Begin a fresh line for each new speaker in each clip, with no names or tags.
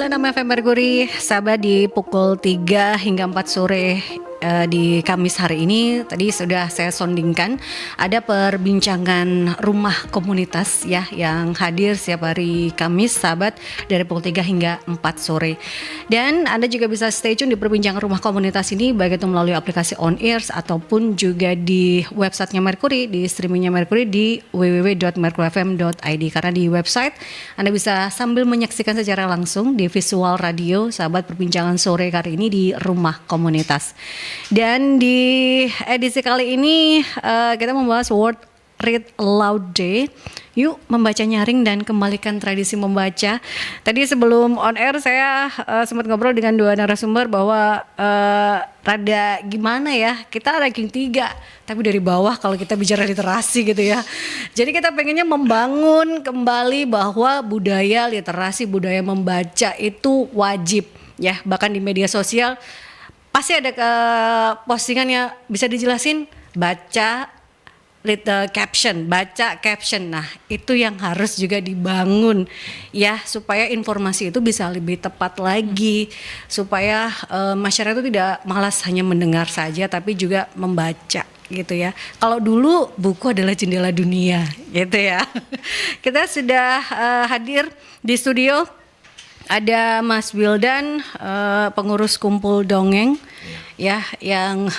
106,6 FM Merkuri, sahabat, di pukul 3 hingga 4 sore di Kamis hari ini. Tadi sudah saya sondingkan ada perbincangan rumah komunitas ya yang hadir setiap hari Kamis, sahabat, dari pukul 3 hingga 4 sore. Dan Anda juga bisa stay tune di perbincangan rumah komunitas ini, baik itu melalui aplikasi On Ears ataupun juga di websitenya Merkuri, di streamingnya Merkuri di www.merkurifm.id. Karena di website Anda bisa sambil menyaksikan secara langsung di visual radio, sahabat, perbincangan sore kali ini di rumah komunitas. Dan di edisi kali ini kita membahas World Read Aloud Day. Yuk membaca nyaring dan kembalikan tradisi membaca. Tadi sebelum on air saya sempat ngobrol dengan dua narasumber bahwa rada gimana ya, kita ranking 3 tapi dari bawah kalau kita bicara literasi gitu ya. Jadi kita pengennya membangun kembali bahwa budaya literasi, budaya membaca itu wajib ya. Bahkan di media sosial pasti ada postingannya, bisa dijelasin baca caption, baca caption. Nah, itu yang harus juga dibangun ya, supaya informasi itu bisa lebih tepat lagi, supaya masyarakat itu tidak malas hanya mendengar saja tapi juga membaca gitu ya. Kalau dulu buku adalah jendela dunia gitu ya. Kita sudah hadir di studio. Ada Mas Wildan, pengurus Kumpul Dongeng ya, yang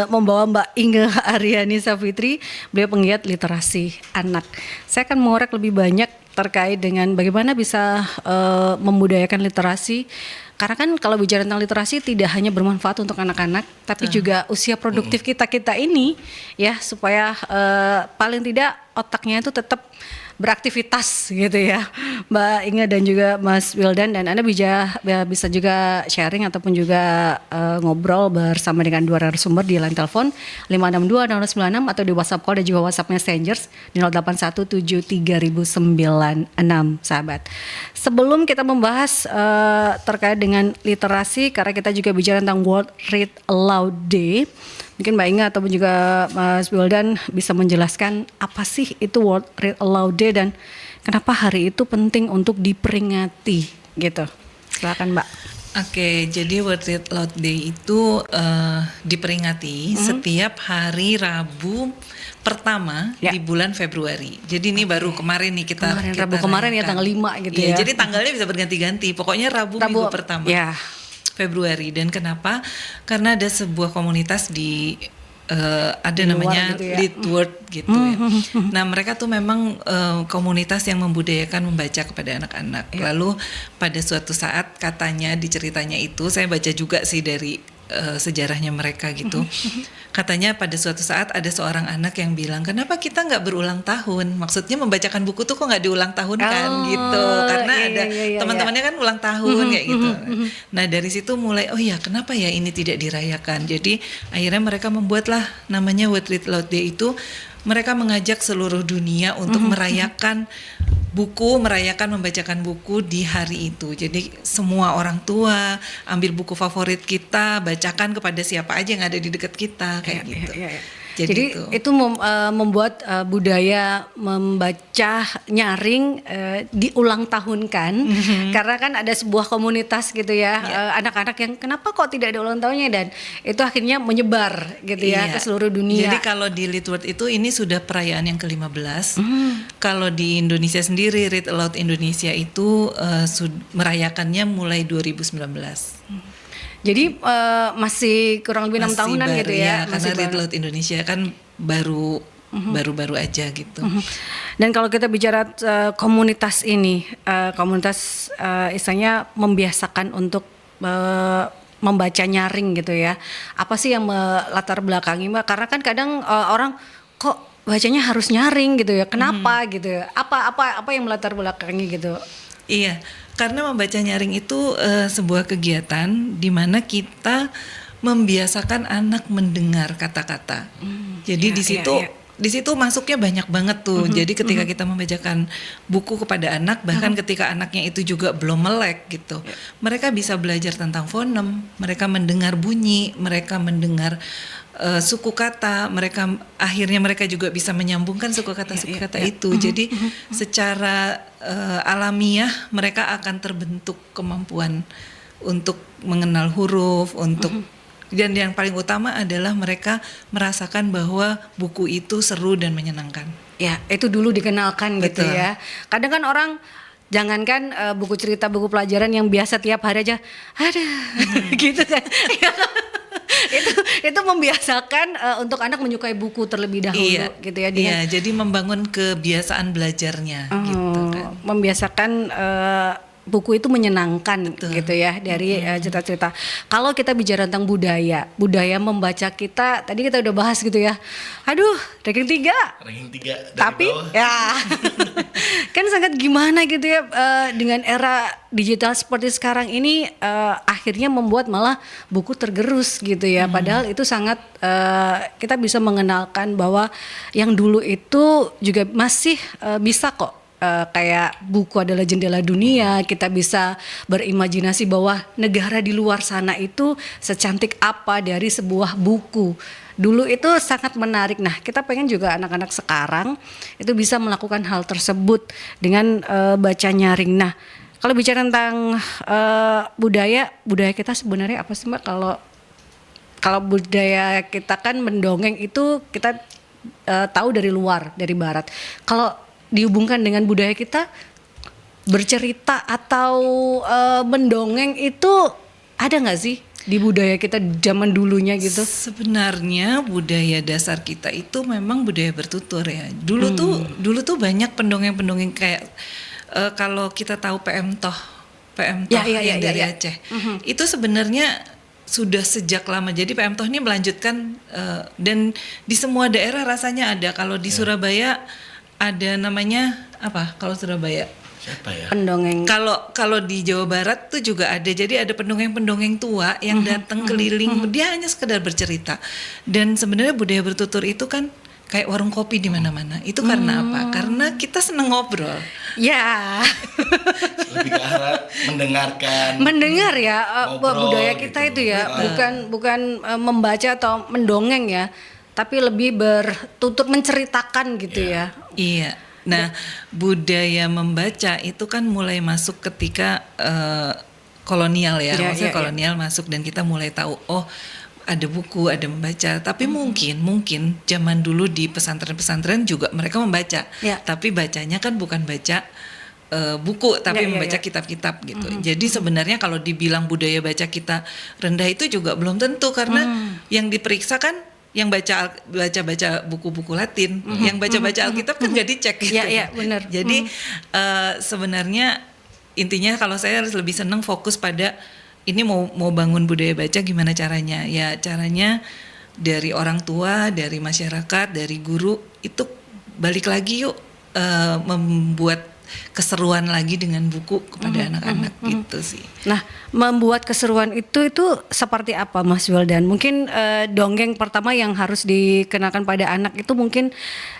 membawa Mbak Inge Aryani Safitri, beliau penggiat literasi anak. Saya akan mengorek lebih banyak terkait dengan bagaimana bisa membudayakan literasi. Karena kan kalau bicara tentang literasi tidak hanya bermanfaat untuk anak-anak, tapi juga usia produktif kita ini ya, supaya paling tidak otaknya itu tetap beraktivitas gitu ya, Mbak Inge dan juga Mas Wildan. Dan Anda bisa juga sharing ataupun juga ngobrol bersama dengan dua narasumber di line telepon 562-0096 atau di WhatsApp call dan juga WhatsApp Messengers di 08173096, sahabat. Sebelum kita membahas terkait dengan literasi, karena kita juga bicara tentang World Read Aloud Day, mungkin Mbak Inge ataupun juga Mas Wildan bisa menjelaskan apa sih itu World Read Aloud Day dan kenapa hari itu penting untuk diperingati gitu. Silakan Mbak.
Oke, jadi World Read Aloud Day itu diperingati setiap hari Rabu pertama di bulan Februari. Jadi ini baru kemarin nih kita
Rabu kemarin ya, tanggal 5 gitu ya.
Jadi tanggalnya bisa berganti-ganti. Pokoknya Rabu minggu pertama.
Ya.
Februari. Dan kenapa? Karena ada sebuah komunitas di ada
di
namanya
gitu ya.
Litword gitu ya. Nah, mereka tuh memang komunitas yang membudayakan membaca kepada anak-anak. Lalu pada suatu saat katanya di ceritanya itu, saya baca juga sih dari sejarahnya mereka gitu. Katanya pada suatu saat ada seorang anak yang bilang, kenapa kita nggak berulang tahun? Maksudnya membacakan buku tuh kok nggak diulang tahun kan gitu? Karena ada teman-temannya kan ulang tahun kayak gitu. Nah dari situ mulai, oh ya kenapa ya ini tidak dirayakan? Jadi akhirnya mereka membuatlah namanya World Read Aloud Day itu. Mereka mengajak seluruh dunia untuk merayakan buku, merayakan membacakan buku di hari itu. Jadi semua orang tua ambil buku favorit kita, bacakan kepada siapa aja yang ada di dekat kita kayak gitu.
Jadi itu membuat budaya membaca nyaring diulang tahunkan, karena kan ada sebuah komunitas gitu ya, anak-anak yang kenapa kok tidak ada ulang tahunnya, dan itu akhirnya menyebar gitu ya ke seluruh dunia.
Jadi kalau di Litword itu ini sudah perayaan yang ke-15. Kalau di Indonesia sendiri Read Aloud Indonesia itu merayakannya mulai 2019.
Jadi masih kurang lebih 6 tahunan
baru,
gitu ya.
Karena Read Aloud Indonesia kan baru-baru aja gitu.
Dan kalau kita bicara komunitas ini, komunitas istilahnya membiasakan untuk membaca nyaring gitu ya. Apa sih yang latar belakangi Mbak? Karena kan kadang orang kok bacanya harus nyaring gitu ya. Kenapa gitu ya? Apa yang melatar belakangi gitu?
Iya. Karena membaca nyaring itu sebuah kegiatan di mana kita membiasakan anak mendengar kata-kata. Jadi di situ masuknya banyak banget tuh. Jadi ketika kita membacakan buku kepada anak, bahkan ketika anaknya itu juga belum melek gitu, mereka bisa belajar tentang fonem, mereka mendengar bunyi, mereka mendengar suku kata, akhirnya mereka juga bisa menyambungkan suku kata itu. Jadi secara alamiah mereka akan terbentuk kemampuan untuk mengenal huruf, dan yang paling utama adalah mereka merasakan bahwa buku itu seru dan menyenangkan.
Ya, itu dulu dikenalkan gitu
Betul.
ya. Kadang kan orang jangankan buku cerita, buku pelajaran yang biasa tiap hari aja, ada gitu kan. itu membiasakan untuk anak menyukai buku terlebih dahulu gitu ya.
Iya, jadi membangun kebiasaan belajarnya gitu kan.
Membiasakan buku itu menyenangkan gitu ya dari cerita-cerita. Kalau kita bicara tentang budaya membaca kita, tadi kita udah bahas gitu ya. Aduh, ranking 3
dari
tapi
bawah.
ya kan sangat gimana gitu ya, dengan era digital seperti sekarang ini akhirnya membuat malah buku tergerus gitu ya. Padahal itu sangat kita bisa mengenalkan bahwa yang dulu itu juga masih bisa kok. Kayak buku adalah jendela dunia, kita bisa berimajinasi bahwa negara di luar sana itu secantik apa dari sebuah buku. Dulu itu sangat menarik. Nah, kita pengen juga anak-anak sekarang itu bisa melakukan hal tersebut dengan baca nyaring. Nah, kalau bicara tentang budaya kita sebenarnya apa sih Mbak? Kalau budaya kita kan mendongeng itu kita tahu dari luar, dari barat. Kalau dihubungkan dengan budaya kita, bercerita atau mendongeng itu ada nggak sih di budaya kita zaman dulunya gitu?
Sebenarnya budaya dasar kita itu memang budaya bertutur ya. Dulu tuh banyak pendongeng-pendongeng kayak kalau kita tahu PM Toh yang dari Aceh. Itu sebenarnya sudah sejak lama. Jadi PM Toh ini melanjutkan dan di semua daerah rasanya ada. Kalau di Surabaya ada namanya apa? Kalau Surabaya
Siapa ya?
Pendongeng.
Kalau di Jawa Barat tuh juga ada. Jadi ada pendongeng-pendongeng tua yang datang keliling. Dia hanya sekedar bercerita. Dan sebenarnya budaya bertutur itu kan kayak warung kopi di mana-mana. Itu karena apa? Karena kita seneng ngobrol.
Ya.
Lebih ke arah mendengarkan.
Mendengar ya,
ngobrol
budaya kita
gitu.
itu ya, bukan membaca atau mendongeng ya, tapi lebih bertutur menceritakan gitu ya.
Iya. Nah, budaya membaca itu kan mulai masuk ketika kolonial ya. Maksudnya kolonial masuk dan kita mulai tahu, oh ada buku, ada membaca. Tapi mungkin zaman dulu di pesantren-pesantren juga mereka membaca. Tapi bacanya kan bukan baca buku, tapi membaca kitab-kitab gitu. Jadi sebenarnya kalau dibilang budaya baca kita rendah itu juga belum tentu, karena yang diperiksa kan yang baca buku-buku Latin, yang baca Alkitab kan nggak dicek gitu.
Iya, benar.
Jadi sebenarnya intinya kalau saya harus lebih senang fokus pada ini mau bangun budaya baca gimana caranya? Ya caranya dari orang tua, dari masyarakat, dari guru itu balik lagi yuk membuat keseruan lagi dengan buku kepada anak-anak gitu sih.
Nah, membuat keseruan itu seperti apa Mas Wildan? Mungkin dongeng pertama yang harus dikenakan pada anak itu mungkin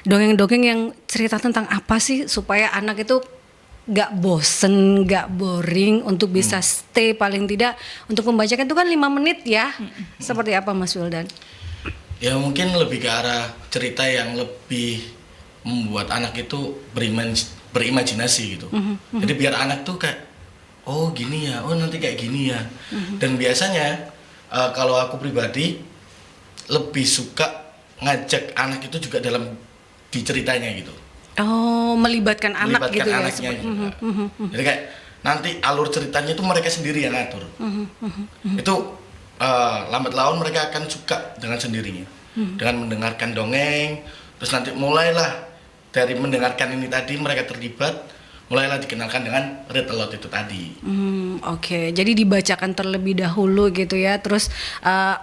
dongeng-dongeng yang cerita tentang apa sih supaya anak itu gak bosen, gak boring, untuk bisa stay paling tidak untuk membacakan itu kan 5 menit ya. Seperti apa Mas Wildan?
Ya mungkin lebih ke arah cerita yang lebih membuat anak itu berimajinasi gitu. Jadi biar anak tuh kayak, oh gini ya, oh nanti kayak gini ya. Dan biasanya kalau aku pribadi lebih suka ngajak anak itu juga dalam diceritanya gitu.
Oh, melibatkan anak gitu ya.
Anaknya gitu. Jadi kayak nanti alur ceritanya itu mereka sendiri yang ngatur. Itu lambat laun mereka akan suka dengan sendirinya. Dengan mendengarkan dongeng, terus nanti mulailah dari mendengarkan ini tadi mereka terlibat, mulailah dikenalkan dengan read aloud itu tadi.
Oke. Jadi dibacakan terlebih dahulu gitu ya. Terus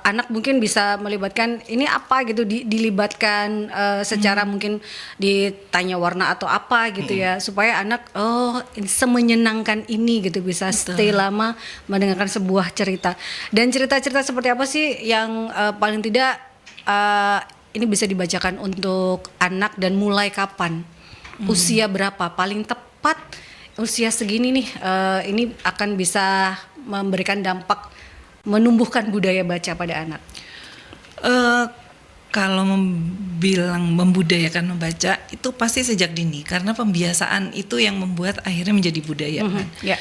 anak mungkin bisa melibatkan ini apa gitu, dilibatkan secara mungkin ditanya warna atau apa gitu ya, supaya anak semenyenangkan ini gitu, bisa stay lama mendengarkan sebuah cerita. Dan cerita-cerita seperti apa sih yang paling tidak ini bisa dibacakan untuk anak, dan mulai kapan? Usia berapa? Paling tepat usia segini nih, ini akan bisa memberikan dampak menumbuhkan budaya baca pada anak.
kalau bilang membudayakan membaca itu pasti sejak dini, karena pembiasaan itu yang membuat akhirnya menjadi budaya kan.
Ya.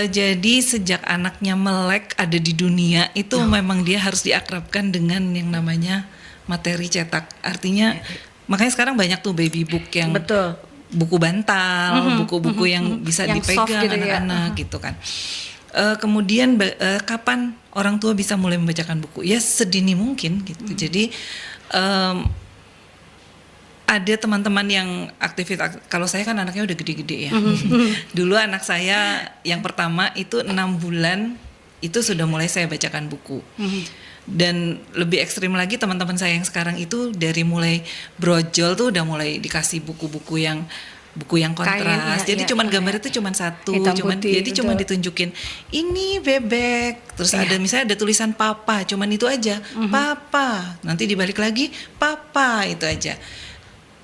Jadi sejak anaknya melek ada di dunia itu memang dia harus diakrabkan dengan yang namanya materi cetak. Artinya makanya sekarang banyak tuh baby book yang
Betul.
buku bantal, buku-buku yang bisa
Yang soft
dipegang
gitu ya.
anak-anak gitu kan. Kemudian kapan orang tua bisa mulai membacakan buku? Ya sedini mungkin gitu. Jadi ada teman-teman yang aktivitas, kalau saya kan anaknya udah gede-gede ya. Dulu anak saya yang pertama itu 6 bulan itu sudah mulai saya bacakan buku. Dan lebih ekstrim lagi teman-teman saya yang sekarang itu dari mulai brojol tuh udah mulai dikasih buku-buku yang kontras.
Kain, ya,
Jadi
ya,
cuman
ya.
gambar itu cuman satu,
Hitam
cuman
putih,
jadi
betul.
cuman ditunjukin ini bebek, terus ada misalnya ada tulisan papa, cuman itu aja, papa. Nanti dibalik lagi papa, itu aja.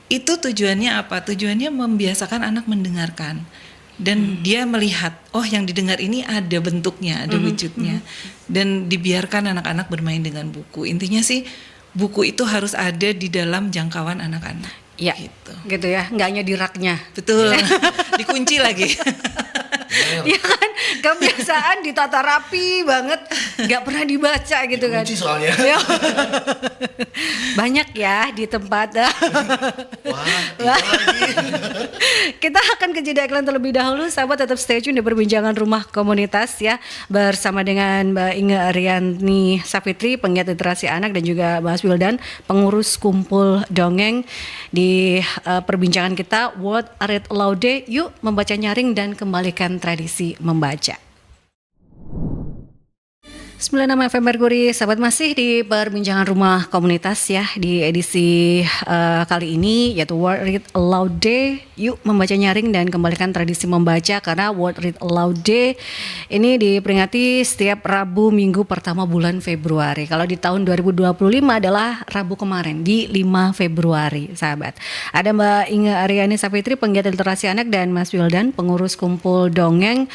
Itu tujuannya apa? Tujuannya membiasakan anak mendengarkan. Dan dia melihat, oh yang didengar ini ada bentuknya, ada wujudnya. Dan dibiarkan anak-anak bermain dengan buku. Intinya sih buku itu harus ada di dalam jangkauan anak-anak.
Ya, gitu ya, nggak hanya di raknya.
Betul, dikunci lagi.
Ya kan, kebiasaan ditata rapi banget, nggak pernah dibaca gitu kan.
Dikunci soalnya.
Ya. Banyak ya di tempat.
Wah, itu lagi.
Kita akan ke jeda iklan terlebih dahulu. Sahabat tetap stay tune di perbincangan rumah komunitas ya, bersama dengan Mbak Inge Ariani Safitri, penggiat literasi anak, dan juga Mas Wildan, pengurus kumpul dongeng. Di perbincangan kita World Read Aloud Day, yuk membaca nyaring dan kembalikan tradisi membaca. 96 FM Merkuri, sahabat, masih di perbincangan rumah komunitas ya, di edisi kali ini yaitu World Read Aloud Day. Yuk membaca nyaring dan kembalikan tradisi membaca, karena World Read Aloud Day ini diperingati setiap Rabu minggu pertama bulan Februari. Kalau di tahun 2025 adalah Rabu kemarin di 5 Februari, sahabat. Ada Mbak Inge Ariani Safitri, penggiat literasi anak, dan Mas Wildan, pengurus kumpul dongeng.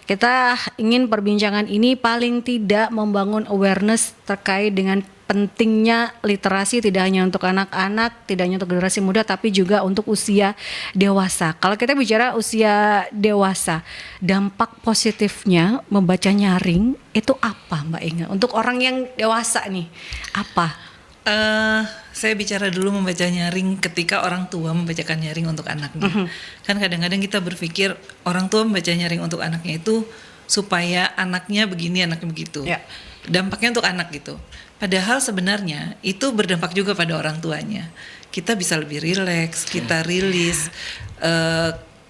Kita ingin perbincangan ini paling tidak membangun awareness terkait dengan pentingnya literasi, tidak hanya untuk anak-anak, tidak hanya untuk generasi muda, tapi juga untuk usia dewasa. Kalau kita bicara usia dewasa, dampak positifnya membaca nyaring itu apa, Mbak Inga? Untuk orang yang dewasa nih, apa?
Saya bicara dulu membaca nyaring ketika orang tua membacakan nyaring untuk anaknya. Kan kadang-kadang kita berpikir orang tua membaca nyaring untuk anaknya itu supaya anaknya begini, anaknya begitu.
Ya.
Dampaknya untuk anak gitu. Padahal sebenarnya itu berdampak juga pada orang tuanya. Kita bisa lebih rileks, kita rilis.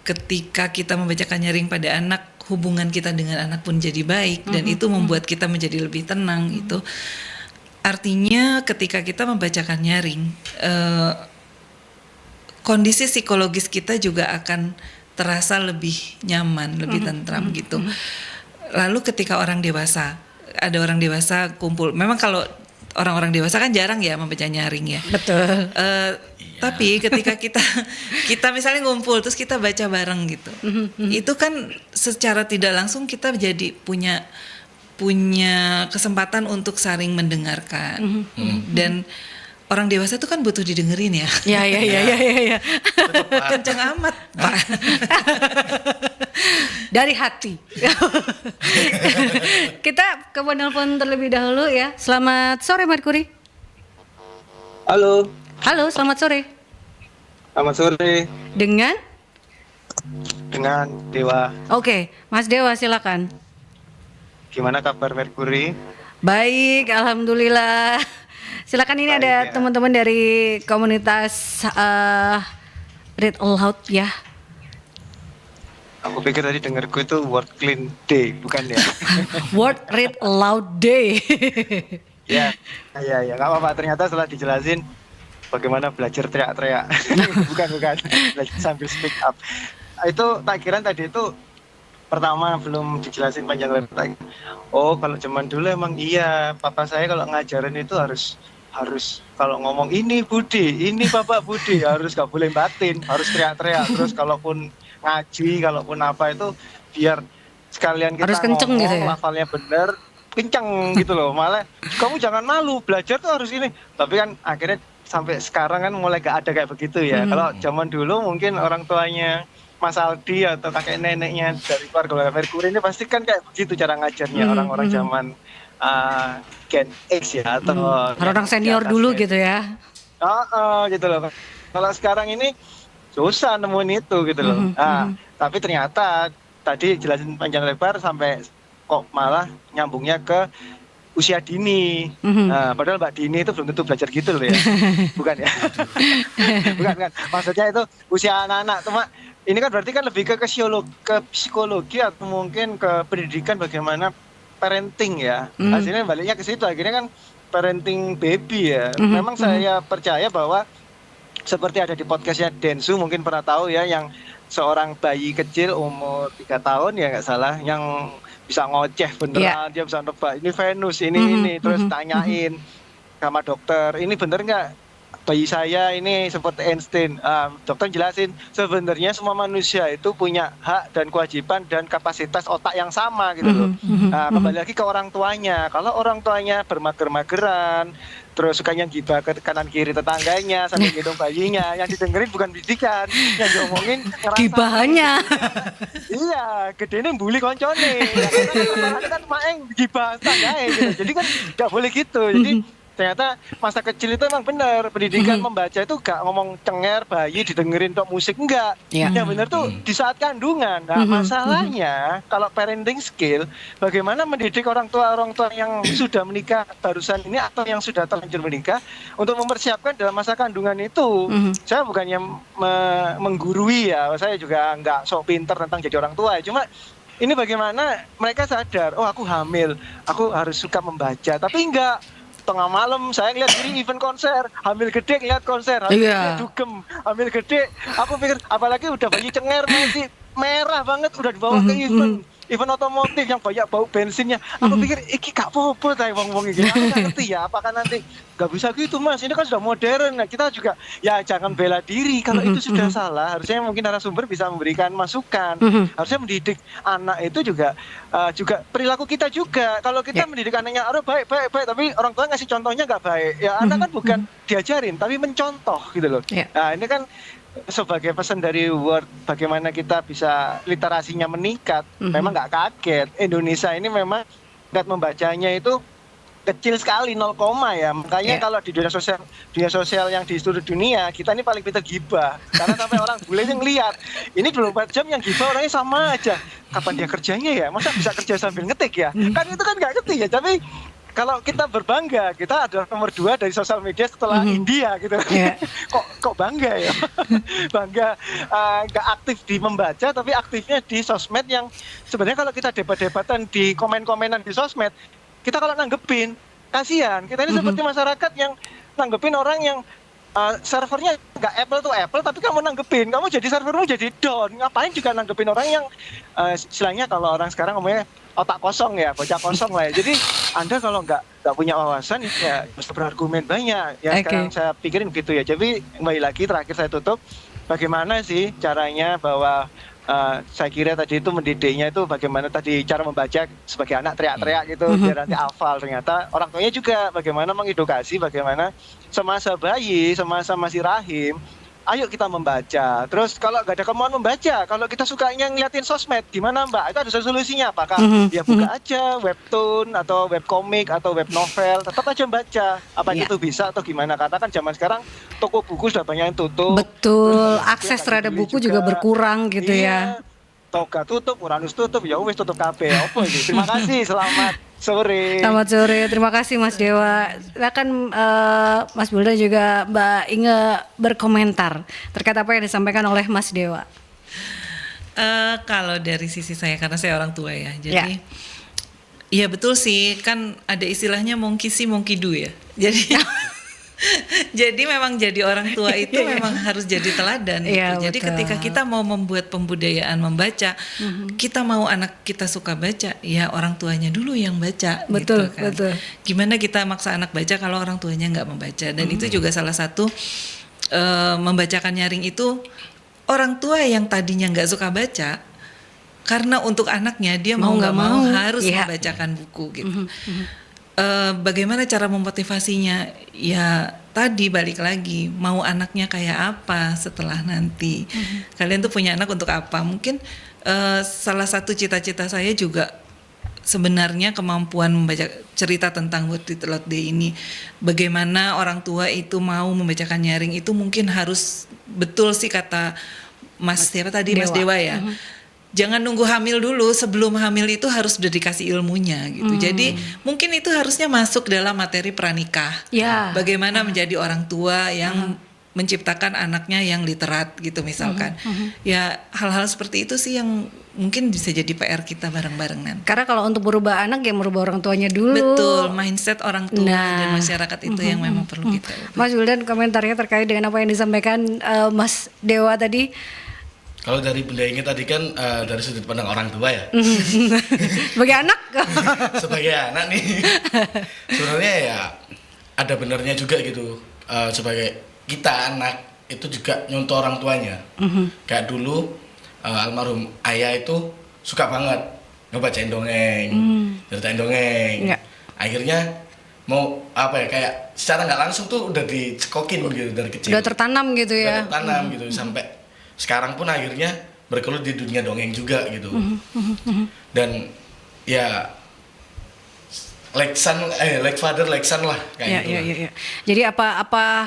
Ketika kita membacakan nyaring pada anak, hubungan kita dengan anak pun jadi baik, dan itu membuat kita menjadi lebih tenang gitu. Artinya ketika kita membacakan nyaring, kondisi psikologis kita juga akan terasa lebih nyaman, lebih tentram gitu. Lalu ketika orang dewasa, ada orang dewasa kumpul, memang kalau orang-orang dewasa kan jarang ya membaca nyaring ya.
Betul.
Tapi ketika kita misalnya ngumpul terus kita baca bareng gitu, itu kan secara tidak langsung kita jadi punya kesempatan untuk saling mendengarkan. Dan orang dewasa itu kan butuh didengerin ya.
Ya.
Kenceng amat, Pak.
Dari hati. Kita ke penelpon terlebih dahulu ya. Selamat sore, Merkuri.
Halo,
Selamat sore.
selamat sore
Dengan?
dengan Dewa.
Oke, Mas Dewa silakan.
Gimana kabar Merkuri?
Baik, alhamdulillah. Silakan, ini
Baik,
ada
ya.
teman-teman dari komunitas Read Aloud ya.
Aku pikir tadi dengarku itu World Clean Day, bukan ya?
World Read Aloud Day.
Ya, nggak apa-apa. Ternyata setelah dijelasin bagaimana belajar teriak-teriak, bukan, belajar sambil speak up. Itu tak kira tadi itu pertama belum dijelasin panjang lebar. Oh, kalau zaman dulu emang iya, papa saya kalau ngajarin itu harus kalau ngomong ini Budi, ini Bapak Budi, harus gak boleh batin, harus teriak-teriak. Terus kalaupun ngaji, kalaupun apa itu biar sekalian kita
Harus kenceng
ngomong,
gitu ya?
lafalnya bener, kencang gitu loh, malah kamu jangan malu, belajar tuh harus ini. Tapi kan akhirnya sampai sekarang kan mulai gak ada kayak begitu ya. Kalau zaman dulu mungkin orang tuanya Mas Aldi atau kakek neneknya dari keluarga Merkuri ini pasti kan kayak begitu cara ngajarnya orang-orang zaman Gen X ya atau
Orang senior dulu gitu ya.
gitu loh. Kalau sekarang ini susah nemuin itu gitu loh. Tapi ternyata tadi jelasin panjang lebar sampai kok malah nyambungnya ke usia dini. Padahal Mbak Dini itu belum tentu belajar gitu loh ya. Bukan ya? bukan. Maksudnya itu usia anak-anak. Cuma ini kan berarti kan lebih ke psikologi atau mungkin ke pendidikan bagaimana parenting ya. Hasilnya baliknya ke situ. Akhirnya kan parenting baby ya. Memang saya percaya bahwa seperti ada di podcastnya Densu mungkin pernah tahu ya, yang seorang bayi kecil umur 3 tahun ya nggak salah, yang bisa ngoceh beneran, dia bisa nebak ini Venus ini terus tanyain sama dokter, ini bener nggak bayi saya ini seperti Einstein. Dokter jelasin sebenarnya semua manusia itu punya hak dan kewajiban dan kapasitas otak yang sama gitu loh. Kembali lagi ke orang tuanya. Kalau orang tuanya bermager-mageran, terus sukanya gibah ke kanan kiri tetangganya sambil gendong bayinya, yang didengerin bukan bidikan, yang diomongin
Gibahannya.
Iya, gede ini bully koncone. Ya, kan maeng gibah tanggae gitu. Jadi kan nggak boleh gitu. Jadi ternyata masa kecil itu emang benar, pendidikan membaca itu gak ngomong cenger bayi didengerin tok musik, enggak. Yang benar tuh di saat kandungan. Nah, masalahnya kalau parenting skill, bagaimana mendidik orang tua yang sudah menikah barusan ini atau yang sudah terlanjur menikah untuk mempersiapkan dalam masa kandungan itu. Saya bukannya menggurui ya, saya juga nggak sok pinter tentang jadi orang tua ya. Cuma ini bagaimana mereka sadar, oh aku hamil, aku harus suka membaca, tapi enggak. Tengah malam saya lihat diri event konser, hamil gede lihat konser, hamil gede dugem, hamil gede. Aku pikir apalagi udah bayi cenger masih merah banget udah dibawa ke event otomotif yang banyak bau bensinnya. Aku pikir iki gak apa-apa ta wong-wong iki. Aku gak ngerti ya apakah nanti gak bisa gitu Mas. Ini kan sudah modern. Nah, kita juga ya jangan bela diri kalau itu sudah salah. Harusnya mungkin narasumber bisa memberikan masukan. Harusnya mendidik anak itu juga perilaku kita juga. Kalau kita mendidik anaknya baik tapi orang tua ngasih contohnya gak baik. Ya anak kan bukan diajarin tapi mencontoh gitu loh. Nah, ini kan sebagai pesan dari Word, bagaimana kita bisa literasinya meningkat. Memang nggak kaget, Indonesia ini memang tingkat membacanya itu kecil sekali, 0, ya. Makanya kalau di dunia sosial yang di seluruh dunia, kita ini paling pintar gibah. Karena sampai orang bule yang lihat, ini 24 jam yang gibah orangnya sama aja. Kapan dia kerjanya ya? Masa bisa kerja sambil ngetik ya? Kan itu kan nggak ngerti ya. Tapi kalau kita berbangga, kita adalah nomor 2 dari sosial media setelah India gitu. Kok bangga ya? Bangga nggak aktif di membaca, tapi aktifnya di sosmed yang sebenarnya kalau kita debat-debatan di komen-komenan di sosmed, kita kalau nanggepin, kasihan. Kita ini seperti masyarakat yang nanggepin orang yang servernya nggak Apple tuh Apple, tapi kamu nanggepin, kamu jadi servermu jadi down. Ngapain juga nanggepin orang yang istilahnya kalau orang sekarang ngomongnya otak kosong ya, bocah kosong lah ya. Jadi Anda kalau nggak punya wawasan ya bisa berargumen banyak. Ya sekarang saya pikirin gitu ya. Jadi kembali lagi terakhir saya tutup, bagaimana sih caranya bahwa saya kira tadi itu mendidiknya itu bagaimana tadi cara membaca sebagai anak teriak-teriak gitu biar nanti hafal. Ternyata orang tuanya juga bagaimana mengedukasi, bagaimana semasa bayi, semasa masih rahim, ayo kita membaca. Terus kalau nggak ada kemauan membaca, kalau kita sukanya ngeliatin sosmed, gimana Mbak? Itu ada solusinya. Apakah ya buka aja webtoon atau webkomik atau web novel, tetap aja baca. Apa itu bisa atau gimana? Karena kan zaman sekarang toko buku sudah banyak yang tutup.
Betul, akses terhadap buku juga berkurang gitu ya.
Toga tutup, Uranus tutup, ya wis tutup kabeh. Apa ini? Terima kasih, selamat sore.
Selamat sore, terima kasih Mas Dewa. Silakan Mas Bulda juga Mbak Inge berkomentar terkait apa yang disampaikan oleh Mas Dewa.
Kalau dari sisi saya, karena saya orang tua ya, jadi iya betul sih, kan ada istilahnya monkey see monkey do ya. Jadi jadi memang jadi orang tua itu memang harus jadi teladan gitu. Jadi ketika kita mau membuat pembudayaan membaca, kita mau anak kita suka baca, ya orang tuanya dulu yang baca.
Betul,
gitu kan.
betul.
Gimana kita maksa anak baca kalau orang tuanya nggak membaca? Dan itu juga salah satu membacakan nyaring itu, orang tua yang tadinya nggak suka baca, karena untuk anaknya dia mau nggak mau harus membacakan buku gitu. Bagaimana cara memotivasinya? Ya tadi balik lagi, mau anaknya kayak apa setelah nanti. Kalian tuh punya anak untuk apa? Mungkin salah satu cita-cita saya juga sebenarnya kemampuan membaca cerita tentang What We Love Day ini. Bagaimana orang tua itu mau membacakan nyaring itu mungkin harus betul sih kata Mas Dewa ya. Jangan nunggu hamil dulu, sebelum hamil itu harus udah dikasih ilmunya gitu. Jadi mungkin itu harusnya masuk dalam materi pranikah. Bagaimana menjadi orang tua yang menciptakan anaknya yang literat gitu misalkan. Ya hal-hal seperti itu sih yang mungkin bisa jadi PR kita bareng-bareng nanti.
Karena kalau untuk merubah anak ya merubah orang tuanya dulu.
Betul, mindset orang tua dan masyarakat itu yang memang perlu kita ubah.
Mas Wildan, komentarnya terkait dengan apa yang disampaikan Mas Dewa tadi.
Kalau dari Bunda Inge tadi kan dari sudut pandang orang tua ya.
Sebagai anak?
Sebagai anak nih, sebenarnya ya ada benernya juga gitu. Sebagai kita anak itu juga nyontoh orang tuanya. Kayak dulu almarhum ayah itu suka banget ngebacain dongeng, ceritain dongeng. Akhirnya mau apa ya, kayak secara nggak langsung tuh udah dicekokin gitu dari kecil.
Udah tertanam gitu ya.
Udah tertanam gitu sampai sekarang pun akhirnya berkeluar di dunia dongeng juga gitu. Dan ya like father like son lah kayak gitu.
Iya. Jadi apa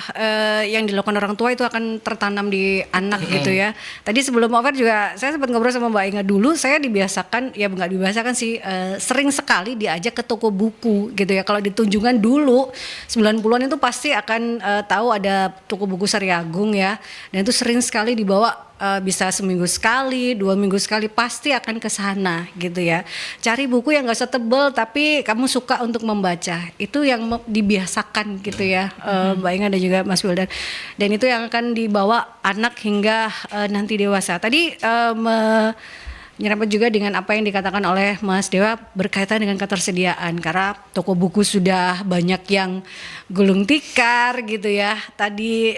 yang dilakukan orang tua itu akan tertanam di anak gitu ya. Tadi sebelum over juga saya sempat ngobrol sama Mbak Inga dulu, saya dibiasakan, ya nggak dibiasakan sih, sering sekali diajak ke toko buku gitu ya. Kalau di Tunjungan dulu 90-an itu pasti akan tahu ada toko buku Sari Agung ya. Dan itu sering sekali dibawa, bisa seminggu sekali, 2 minggu sekali pasti akan ke sana gitu ya. Cari buku yang gak usah tebel tapi kamu suka untuk membaca. Itu yang dibiasakan gitu ya, Mbak Inga dan juga Mas Wildan. Dan itu yang akan dibawa anak hingga nanti dewasa. Tadi menyerempet juga dengan apa yang dikatakan oleh Mas Dewa berkaitan dengan ketersediaan, karena toko buku sudah banyak yang gulung tikar gitu ya. Tadi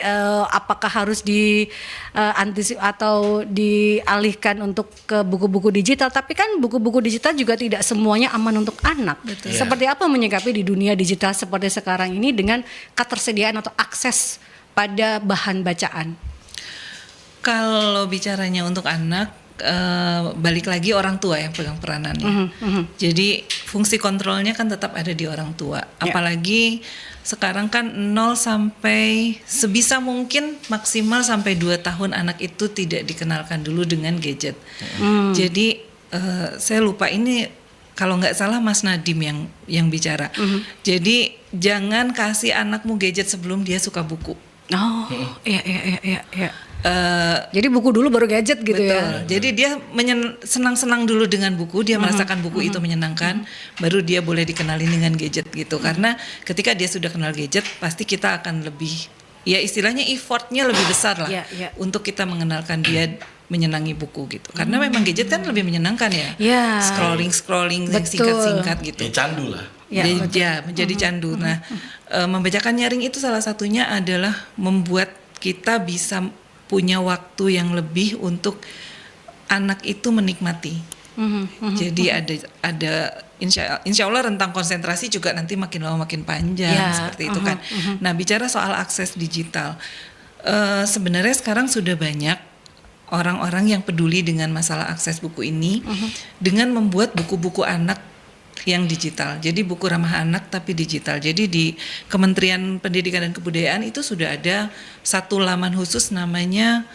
apakah harus diantisipasi atau dialihkan untuk ke buku-buku digital? Tapi kan buku-buku digital juga tidak semuanya aman untuk anak. Seperti apa menyikapi di dunia digital seperti sekarang ini dengan ketersediaan atau akses pada bahan bacaan?
Kalau bicaranya untuk anak, balik lagi orang tua yang pegang peranannya. Jadi fungsi kontrolnya kan tetap ada di orang tua. Apalagi sekarang kan 0 sampai sebisa mungkin maksimal sampai 2 tahun anak itu tidak dikenalkan dulu dengan gadget. Jadi saya lupa ini kalau nggak salah Mas Nadim yang bicara. Jadi jangan kasih anakmu gadget sebelum dia suka buku.
Iya. Jadi buku dulu baru gadget gitu. Betul. Ya.
Jadi dia senang-senang dulu dengan buku, dia merasakan buku itu menyenangkan, baru dia boleh dikenalin dengan gadget gitu. Karena ketika dia sudah kenal gadget, pasti kita akan lebih, ya istilahnya effortnya lebih besar lah untuk kita mengenalkan dia menyenangi buku gitu. Karena memang gadget kan lebih menyenangkan ya. Scrolling yang singkat-singkat gitu.
Ya, candu lah.
Menjadi candu. Nah, membacakan nyaring itu salah satunya adalah membuat kita bisa punya waktu yang lebih untuk anak itu menikmati. Jadi ada insya Allah rentang konsentrasi juga nanti makin lama makin panjang seperti itu kan. Nah, bicara soal akses digital, sebenarnya sekarang sudah banyak orang-orang yang peduli dengan masalah akses buku ini dengan membuat buku-buku anak yang digital. Jadi buku ramah anak tapi digital. Jadi di Kementerian Pendidikan dan Kebudayaan itu sudah ada satu laman khusus namanya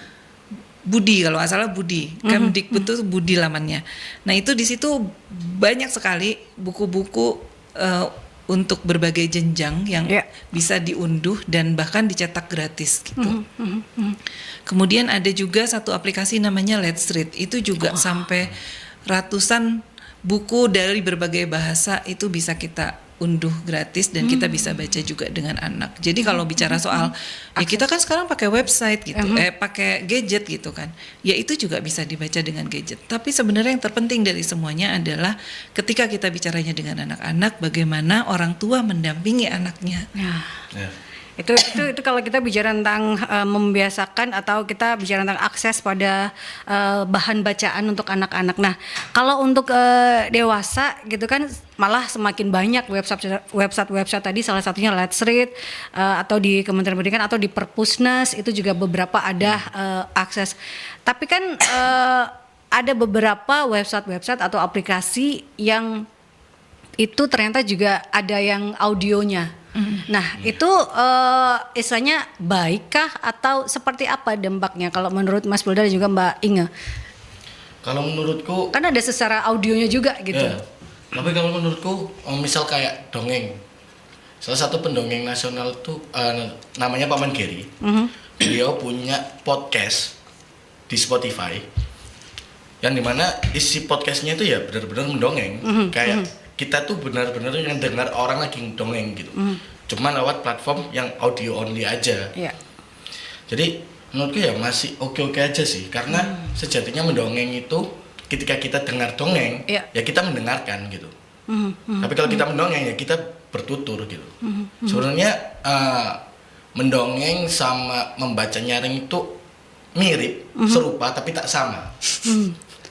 Budi, kalau nggak salah Budi. Kemdikbud itu Budi lamannya. Nah itu di situ banyak sekali buku-buku untuk berbagai jenjang yang bisa diunduh dan bahkan dicetak gratis gitu. Kemudian ada juga satu aplikasi namanya Let's Read. Itu juga sampai ratusan buku dari berbagai bahasa itu bisa kita unduh gratis dan kita bisa baca juga dengan anak. Jadi kalau bicara soal ya kita kan sekarang pakai website gitu, pakai gadget gitu kan. Ya itu juga bisa dibaca dengan gadget. Tapi sebenarnya yang terpenting dari semuanya adalah ketika kita bicaranya dengan anak-anak, bagaimana orang tua mendampingi anaknya.
Itu kalau kita bicara tentang membiasakan atau kita bicara tentang akses pada bahan bacaan untuk anak-anak. Nah, kalau untuk dewasa gitu kan malah semakin banyak website tadi, salah satunya Let's Read atau di Kementerian Pendidikan atau di Perpusnas itu juga beberapa ada akses. Tapi kan ada beberapa website atau aplikasi yang itu ternyata juga ada yang audionya. Nah, itu istilahnya baikkah atau seperti apa dampaknya kalau menurut Mas Bulda dan juga Mbak Inge?
Kalau menurutku
Kan ada secara audionya juga gitu.
ya, tapi kalau menurutku misal kayak dongeng. Salah satu pendongeng nasional tuh namanya Paman Geri. Beliau punya podcast di Spotify. Yang dimana isi podcastnya itu ya benar-benar mendongeng. Kayak kita tuh benar-benar yang dengar orang lagi dongeng gitu. Cuma lewat platform yang audio only aja.
Iya.
Jadi menurutku ya masih oke-oke aja sih, karena sejatinya mendongeng itu ketika kita dengar dongeng,
Iya.
ya kita mendengarkan gitu. Tapi kalau kita mendongeng ya kita bertutur gitu. Sebenarnya mendongeng sama membaca nyaring itu mirip, serupa tapi tak sama.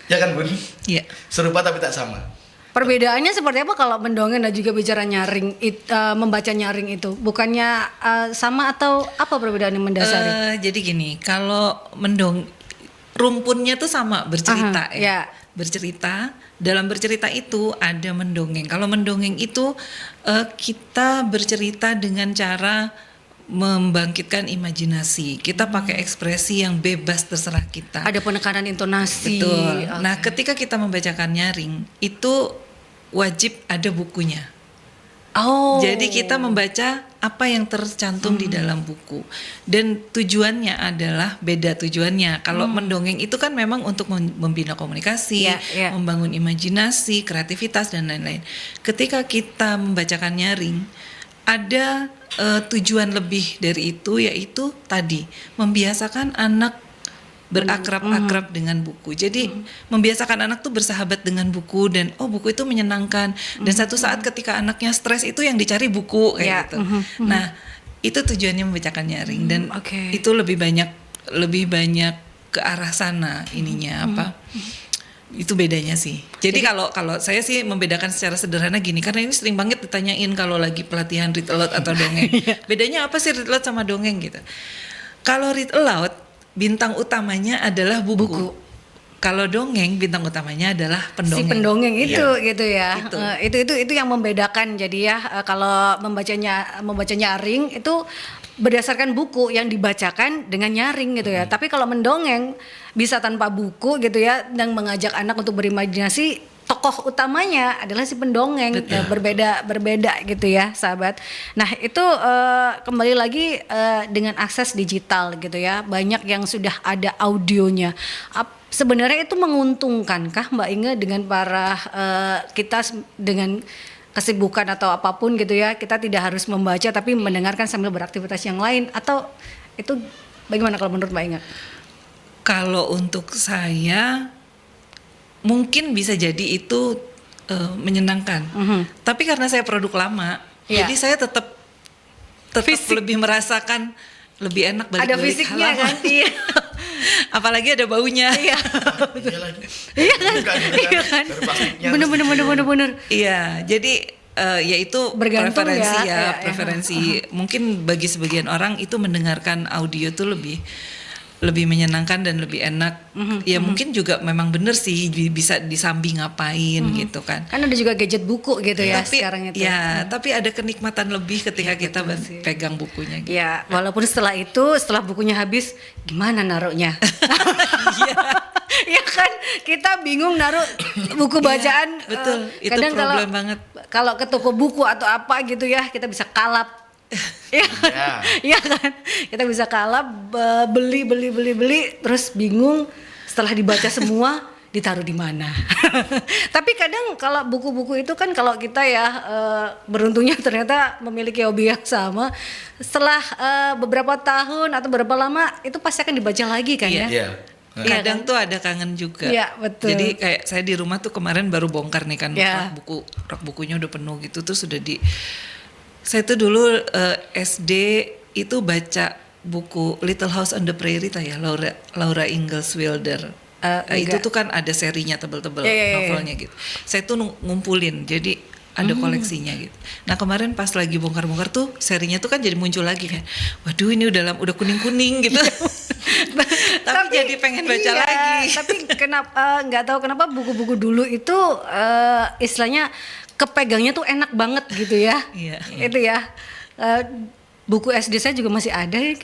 Ya kan Bun?
Iya.
Serupa tapi tak sama.
Perbedaannya seperti apa kalau mendongeng dan juga bicara nyaring, membaca nyaring itu? Bukannya sama atau apa perbedaan yang mendasari?
Jadi gini, kalau rumpunnya tuh sama, bercerita ya. Bercerita, dalam bercerita itu ada mendongeng. Kalau mendongeng itu kita bercerita dengan cara membangkitkan imajinasi. Kita pakai ekspresi yang bebas terserah kita.
Ada penekanan intonasi.
Betul.
Oke.
Nah, ketika kita membacakan nyaring, itu wajib ada bukunya.
Oh.
Jadi kita membaca apa yang tercantum di dalam buku. Dan tujuannya adalah beda tujuannya. Kalau mendongeng itu kan memang untuk membina komunikasi,
Iya.
membangun imajinasi, kreativitas dan lain-lain. Ketika kita membacakan nyaring, ada tujuan lebih dari itu, yaitu tadi membiasakan anak berakrab-akrab dengan buku. Jadi membiasakan anak tuh bersahabat dengan buku, dan buku itu menyenangkan. Dan satu saat ketika anaknya stres itu yang dicari buku kayak
Ya.
gitu. Nah, itu tujuannya membacakan nyaring, dan
Oke.
itu lebih banyak ke arah sana ininya apa. Itu bedanya sih. Jadi kalau saya sih membedakan secara sederhana gini, karena ini sering banget ditanyain kalau lagi pelatihan read aloud atau dongeng. Bedanya apa sih read aloud sama dongeng gitu. Kalau read aloud bintang utamanya adalah buku. Kalau dongeng bintang utamanya adalah pendongeng.
Si pendongeng itu
Iya.
gitu ya. Itu yang membedakan. Jadi ya kalau membaca nyaring itu berdasarkan buku yang dibacakan dengan nyaring gitu ya. Tapi kalau mendongeng bisa tanpa buku gitu ya, dan mengajak anak untuk berimajinasi. Tokoh utamanya adalah si pendongeng. Berbeda gitu ya, sahabat. Nah, itu kembali lagi dengan akses digital gitu ya. Banyak yang sudah ada audionya. Sebenarnya itu menguntungkankah Mbak Inge dengan para kita dengan kesibukan atau apapun gitu ya, kita tidak harus membaca tapi mendengarkan sambil beraktivitas yang lain, atau itu bagaimana kalau menurut Mbak Inge?
Kalau untuk saya mungkin bisa jadi itu menyenangkan. Tapi karena saya produk lama,
Iya.
jadi saya tetap lebih merasakan lebih enak balik-balik
Ada fisiknya
halaman.
kan? Iya.
Apalagi ada baunya.
Iya.
Iya lagi.
Iya kan?
Bukan,
Iya kan?
dari plastiknya.
Bener.
Iya, jadi ya itu
Bergantung
preferensi
ya, kayak,
preferensi. Mungkin bagi sebagian orang itu mendengarkan audio tuh lebih menyenangkan dan lebih enak. Ya mungkin juga memang bener sih bisa disambi ngapain gitu kan.
Kan ada juga gadget buku gitu ya
Tapi
sekarang itu.
ya, tapi ada kenikmatan lebih ketika kita
betul sih.
pegang bukunya gitu.
Ya, walaupun setelah bukunya habis, gimana naruhnya? Ya kan, kita bingung naruh buku bacaan.
betul. Itu
Kadang
problem banget.
Kalau ke toko buku atau apa gitu ya, kita bisa kalap. Iya kan?
Ya.
Iya kan? Kita bisa kalap, beli, terus bingung setelah dibaca semua ditaruh di mana. Tapi kadang kalau buku-buku itu kan kalau kita ya beruntungnya ternyata memiliki hobi yang sama, setelah beberapa tahun atau berapa lama itu pasti akan dibaca lagi kan ya.
Iya.
Iya
Kadang
kan?
tuh ada kangen juga.
Iya, betul.
Jadi kayak saya di rumah tuh kemarin baru bongkar nih kan,
Iya.
rak bukunya udah penuh gitu, terus sudah saya tuh dulu SD itu baca buku Little House on the Prairie ya, Laura Ingalls Wilder. Itu tuh kan ada serinya tebel-tebel novelnya gitu. Saya tuh ngumpulin, jadi ada koleksinya gitu. Nah kemarin pas lagi bongkar-bongkar tuh serinya tuh kan jadi muncul lagi kan. Waduh ini udah kuning-kuning gitu. tapi jadi pengen baca lagi.
Tapi kenapa nggak tahu kenapa buku-buku dulu itu istilahnya kepegangnya tuh enak banget gitu ya.
Iya.
Itu ya. Buku SD saya juga masih ada ya.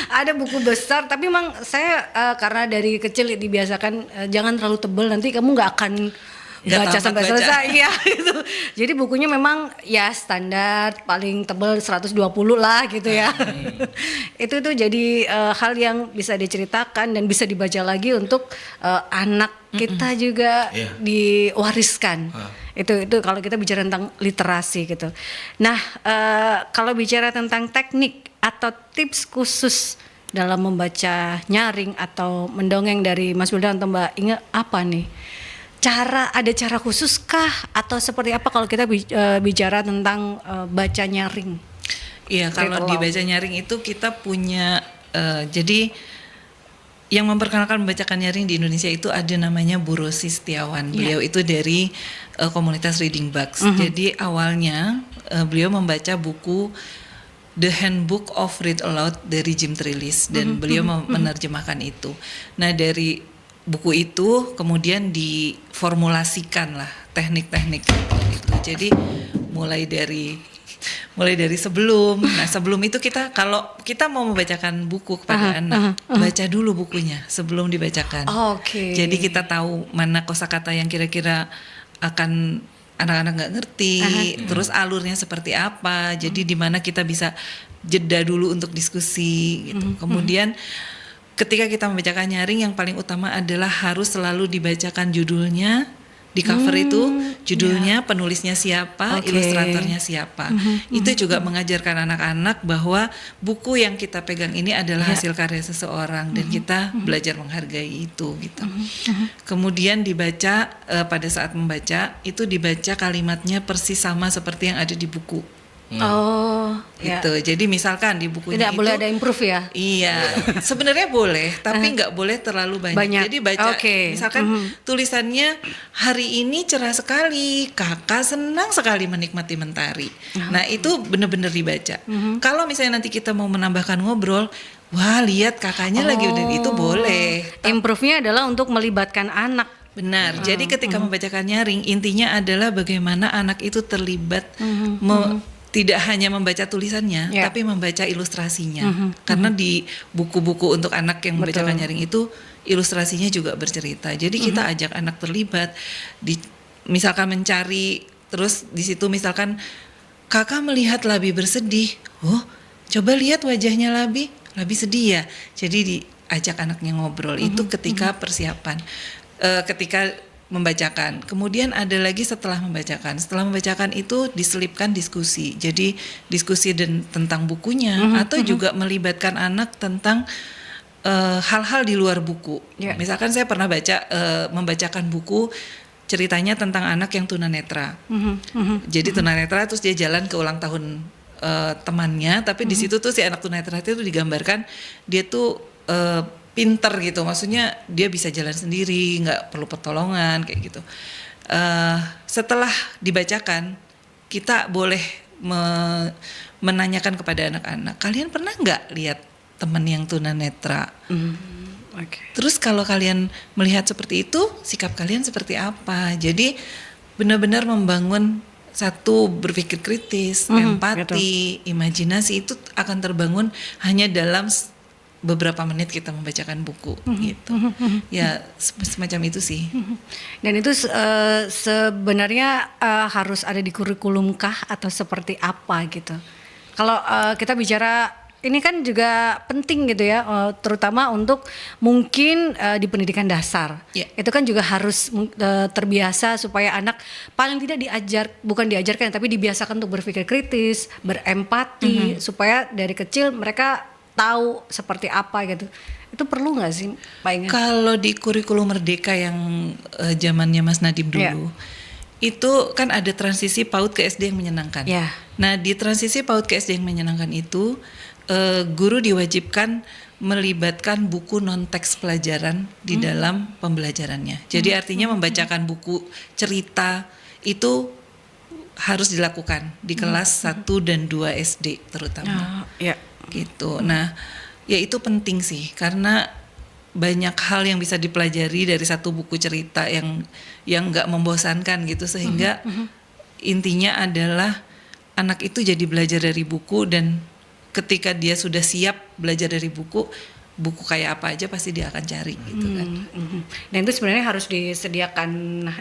Ada buku besar tapi memang saya karena dari kecil dibiasakan jangan terlalu tebal nanti kamu nggak akan baca sampai selesai ya gitu. Jadi bukunya memang ya standar paling tebal 120 lah gitu ya. Itu tuh jadi hal yang bisa diceritakan dan bisa dibaca lagi untuk anak kita juga diwariskan. Itu kalau kita bicara tentang literasi gitu. Nah, kalau bicara tentang teknik atau tips khusus dalam membaca nyaring atau mendongeng dari Mas Wildan atau Mbak Inge apa nih? Ada cara khusus kah atau seperti apa kalau kita bicara tentang baca nyaring?
Iya, kalau di baca nyaring itu kita punya jadi yang memperkenalkan membacakan nyaring di Indonesia itu ada namanya Bu Rosi Setiawan. Beliau itu dari komunitas Reading Bugs. Jadi awalnya beliau membaca buku The Handbook of Read Aloud dari Jim Trelease dan beliau menerjemahkan itu. Nah dari buku itu kemudian diformulasikan lah teknik-teknik itu. Jadi mulai dari sebelum. Nah sebelum itu kalau kita mau membacakan buku kepada anak, baca dulu bukunya sebelum dibacakan. Jadi kita tahu mana kosakata yang kira-kira akan anak-anak nggak ngerti, terus alurnya seperti apa. Jadi di mana kita bisa jeda dulu untuk diskusi gitu. Kemudian ketika kita membacakan nyaring yang paling utama adalah harus selalu dibacakan judulnya. Di cover itu judulnya, penulisnya siapa, ilustratornya siapa. Itu juga mengajarkan anak-anak bahwa buku yang kita pegang ini adalah hasil karya seseorang dan kita belajar menghargai itu gitu. Kemudian dibaca pada saat membaca itu dibaca kalimatnya persis sama seperti yang ada di buku. Gitu. Jadi misalkan di bukunya
tidak boleh ada improve ya?
Iya, sebenarnya boleh, tapi nggak boleh terlalu banyak. Jadi baca, misalkan tulisannya hari ini cerah sekali, kakak senang sekali menikmati mentari. Nah itu benar-benar dibaca. Kalau misalnya nanti kita mau menambahkan ngobrol, wah lihat kakaknya lagi udah itu boleh.
Improve-nya adalah untuk melibatkan anak.
Benar. Jadi ketika membacakan nyaring, intinya adalah bagaimana anak itu terlibat. Tidak hanya membaca tulisannya, tapi membaca ilustrasinya. Karena di buku-buku untuk anak yang membacakan nyaring itu ilustrasinya juga bercerita. Jadi kita ajak anak terlibat, misalkan mencari, terus di situ misalkan kakak melihat Labi bersedih, coba lihat wajahnya Labi sedih ya. Jadi diajak anaknya ngobrol. Itu ketika persiapan, ketika membacakan. Kemudian ada lagi setelah membacakan. Setelah membacakan itu diselipkan diskusi. Jadi diskusi tentang bukunya atau juga melibatkan anak tentang hal-hal di luar buku. Misalkan saya pernah membacakan buku ceritanya tentang anak yang tunanetra. Jadi tunanetra terus dia jalan ke ulang tahun temannya, tapi di situ tuh si anak tunanetra itu digambarkan dia tuh pinter gitu, maksudnya dia bisa jalan sendiri, nggak perlu pertolongan kayak gitu. Setelah dibacakan, kita boleh menanyakan kepada anak-anak, kalian pernah nggak lihat teman yang tunanetra? Terus kalau kalian melihat seperti itu, sikap kalian seperti apa? Jadi benar-benar membangun satu berpikir kritis, empati, imajinasi itu akan terbangun hanya dalam beberapa menit kita membacakan buku gitu. Ya semacam itu sih.
Dan itu sebenarnya harus ada di kurikulum kah atau seperti apa gitu. Kalau kita bicara ini kan juga penting gitu ya, terutama untuk mungkin di pendidikan dasar. Itu kan juga harus terbiasa supaya anak paling tidak bukan diajarkan tapi dibiasakan untuk berpikir kritis, berempati, supaya dari kecil mereka tahu seperti apa gitu. Itu perlu nggak sih Pak Inge?
Kalau di kurikulum Merdeka yang zamannya Mas Nadiem dulu, itu kan ada transisi PAUD ke SD yang menyenangkan.
Ya.
Nah, di transisi PAUD ke SD yang menyenangkan itu, guru diwajibkan melibatkan buku non-teks pelajaran di dalam pembelajarannya. Jadi artinya membacakan buku cerita itu harus dilakukan di kelas 1 dan 2 SD terutama.
Ya.
Gitu. Nah, ya itu penting sih karena banyak hal yang bisa dipelajari dari satu buku cerita yang nggak membosankan gitu, sehingga intinya adalah anak itu jadi belajar dari buku, dan ketika dia sudah siap belajar dari buku kayak apa aja pasti dia akan cari gitu kan.
Dan itu sebenarnya harus disediakan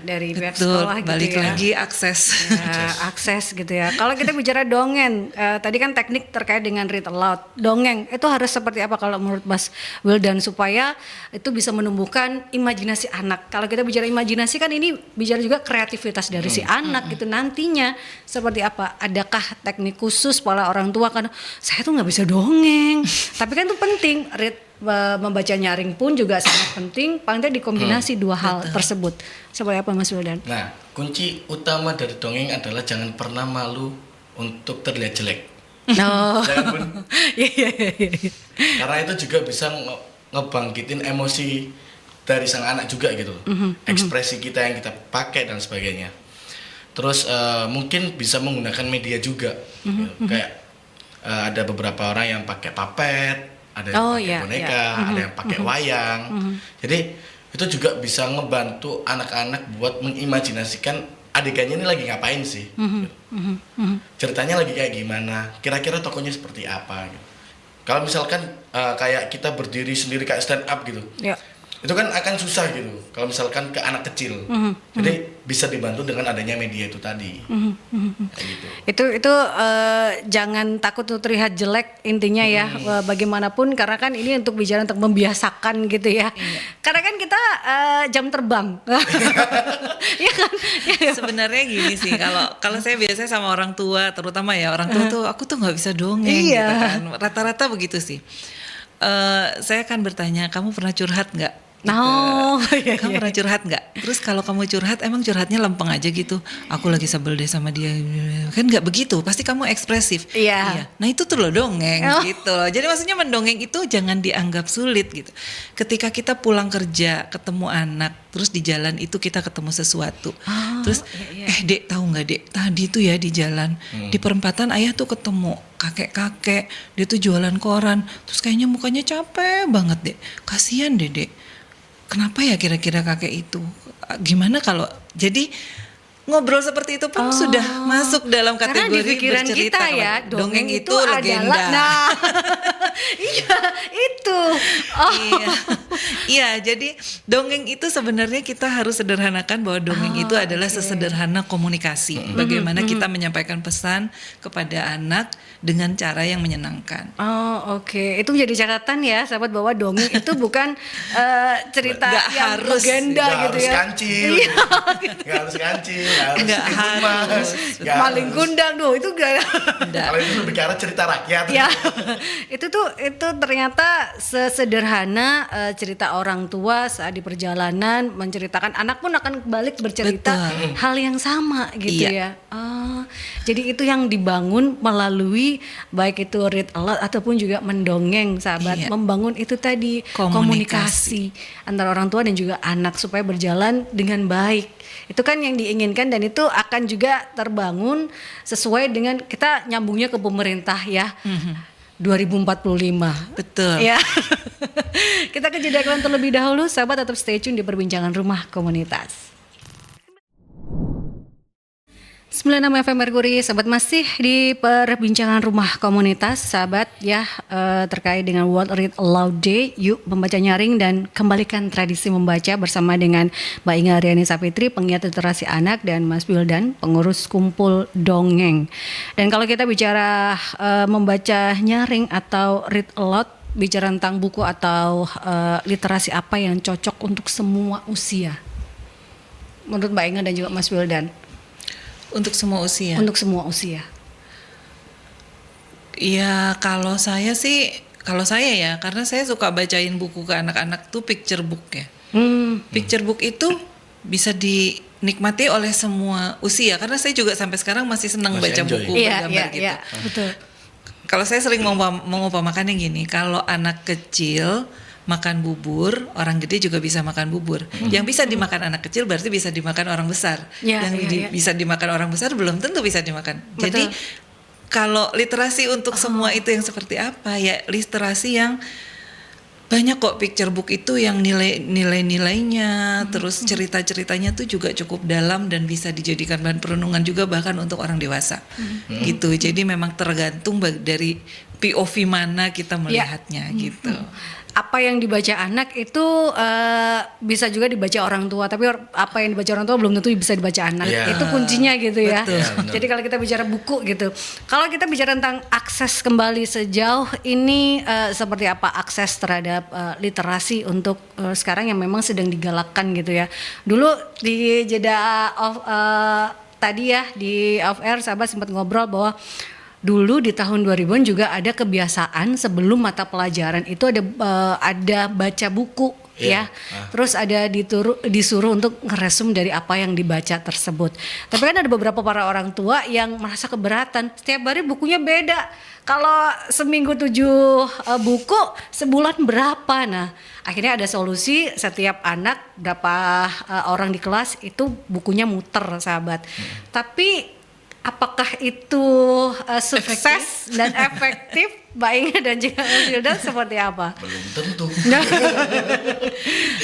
dari pihak
Betul,
sekolah gitu
balik
ya.
lagi akses.
Ya, akses gitu ya. Kalau kita bicara dongeng, tadi kan teknik terkait dengan read aloud. Dongeng itu harus seperti apa kalau menurut Mas Wildan supaya itu bisa menumbuhkan imajinasi anak. Kalau kita bicara imajinasi kan ini bicara juga kreativitas dari si anak gitu nantinya seperti apa? Adakah teknik khusus pola orang tua kan saya tuh nggak bisa dongeng. Tapi kan itu penting membaca nyaring pun juga sangat penting, paling tidak dikombinasi dua hal tersebut. Seperti apa Mas Wildan?
Nah, kunci utama dari dongeng adalah jangan pernah malu untuk terlihat jelek.
Oh.
Jangan pun.
Iya.
Karena itu juga bisa ngebangkitin emosi dari sang anak juga gitu. Ekspresi kita yang kita pakai dan sebagainya. Terus mungkin bisa menggunakan media juga. Gitu. Kayak ada beberapa orang yang pakai papet, ada yang pakai boneka, ada yang pakai wayang. Jadi itu juga bisa ngebantu anak-anak buat mengimajinasikan adegannya ini lagi ngapain sih. Ceritanya lagi kayak gimana, kira-kira tokonya seperti apa gitu. Kalau misalkan kayak kita berdiri sendiri kayak stand up gitu, itu kan akan susah gitu kalau misalkan ke anak kecil. Jadi bisa dibantu dengan adanya media itu tadi. Kayak gitu.
Itu jangan takut untuk terlihat jelek intinya ya, bagaimanapun karena kan ini untuk bicara untuk membiasakan gitu ya. Karena kan kita jam terbang. Iya kan?
Sebenarnya gini sih, kalau saya biasanya sama orang tua, terutama ya orang tua tuh aku tuh nggak bisa dongeng
Iya.
gitu kan. Rata-rata begitu sih. Saya akan bertanya, kamu pernah curhat nggak? Gitu. Kamu pernah curhat nggak? Terus kalau kamu curhat, emang curhatnya lempeng aja gitu? Aku lagi sebel deh sama dia, kan nggak begitu? Pasti kamu ekspresif.
Iya.
Nah itu tuh loh dongeng gitu loh. Jadi maksudnya mendongeng itu jangan dianggap sulit gitu. Ketika kita pulang kerja, ketemu anak, terus di jalan itu kita ketemu sesuatu. Terus, Dek tahu nggak Dek? Tadi tuh ya di jalan, di perempatan ayah tuh ketemu kakek-kakek, dia tuh jualan koran. Terus kayaknya mukanya capek banget Dek. Kasian deh Dek. Kenapa ya kira-kira kakek itu? Gimana kalau jadi ngobrol seperti itu pun sudah masuk dalam kategori
karena di pikiran
bercerita.
kita ya
Dongeng itu legenda.
adalah, nah iya itu.
Iya, jadi dongeng itu sebenarnya kita harus sederhanakan bahwa dongeng itu adalah sesederhana komunikasi. Bagaimana kita menyampaikan pesan kepada anak dengan cara yang menyenangkan.
Itu menjadi catatan ya sahabat bahwa dongeng itu bukan cerita
Nggak
yang
harus,
legenda
Nggak
gitu
harus
ya.
kancil, nggak harus kancil,
Nggak harus.
Maling kundang tuh itu gak.
Kalau itu lebih ke arah cerita rakyat.
Ya, itu ternyata sesederhana cerita orang tua saat di perjalanan menceritakan, anak pun akan balik bercerita hal yang sama gitu ya. Jadi itu yang dibangun melalui baik itu read aloud ataupun juga mendongeng sahabat, membangun itu tadi komunikasi antara orang tua dan juga anak supaya berjalan dengan baik. Itu kan yang diinginkan dan itu akan juga terbangun sesuai dengan kita nyambungnya ke pemerintah ya. 2045.
Betul.
Ya. Kita ke jeda iklan terlebih dahulu, sahabat tetap stay tune di perbincangan rumah komunitas. 96 FM Merkuri, sahabat masih di perbincangan rumah komunitas, sahabat ya, terkait dengan World Read Aloud Day. Yuk membaca nyaring dan kembalikan tradisi membaca bersama dengan Mbak Inga Riani Sapitri, penggiat literasi anak, dan Mas Wildan, pengurus kumpul dongeng. Dan kalau kita bicara membaca nyaring atau read aloud, bicara tentang buku atau literasi apa yang cocok untuk semua usia? Menurut Mbak Inga dan juga Mas Wildan.
Untuk semua usia.
Untuk semua usia.
Iya, kalau saya ya, karena saya suka bacain buku ke anak-anak tuh picture book ya. Picture book itu bisa dinikmati oleh semua usia, karena saya juga sampai sekarang masih senang
Masih
baca
enjoy.
buku
Iya,
bergambar
iya,
gitu.
iya, betul.
Kalau saya sering mengumpamakannya gini, kalau anak kecil makan bubur, orang gede juga bisa makan bubur. Yang bisa dimakan anak kecil berarti bisa dimakan orang besar.
Ya,
Yang
ya.
bisa dimakan orang besar belum tentu bisa dimakan.
Betul.
Jadi kalau literasi untuk semua itu yang seperti apa? Ya literasi yang banyak kok, picture book itu yang nilainya, terus cerita-ceritanya tuh juga cukup dalam dan bisa dijadikan bahan perenungan juga bahkan untuk orang dewasa. Gitu. Jadi memang tergantung dari POV mana kita melihatnya gitu.
Apa yang dibaca anak itu bisa juga dibaca orang tua, tapi apa yang dibaca orang tua belum tentu bisa dibaca anak.
Iya.
Itu kuncinya gitu ya.
Betul.
Ya, benar.
Jadi kalau kita bicara buku gitu, kalau kita bicara tentang akses kembali sejauh ini seperti apa akses terhadap literasi untuk sekarang yang memang sedang digalakkan gitu ya. Dulu di jeda tadi ya di off air sahabat sempat ngobrol bahwa dulu di tahun 2000-an juga ada kebiasaan sebelum mata pelajaran itu ada baca buku ya. Terus ada disuruh untuk ngeresum dari apa yang dibaca tersebut. Tapi kan ada beberapa para orang tua yang merasa keberatan. Setiap hari bukunya beda. Kalau seminggu 7 buku, sebulan berapa? Nah, akhirnya ada solusi setiap anak berapa orang di kelas itu bukunya muter, sahabat. Tapi apakah itu sukses dan efektif? Mbak Inge dan juga Mas Wildan seperti apa?
Belum tentu.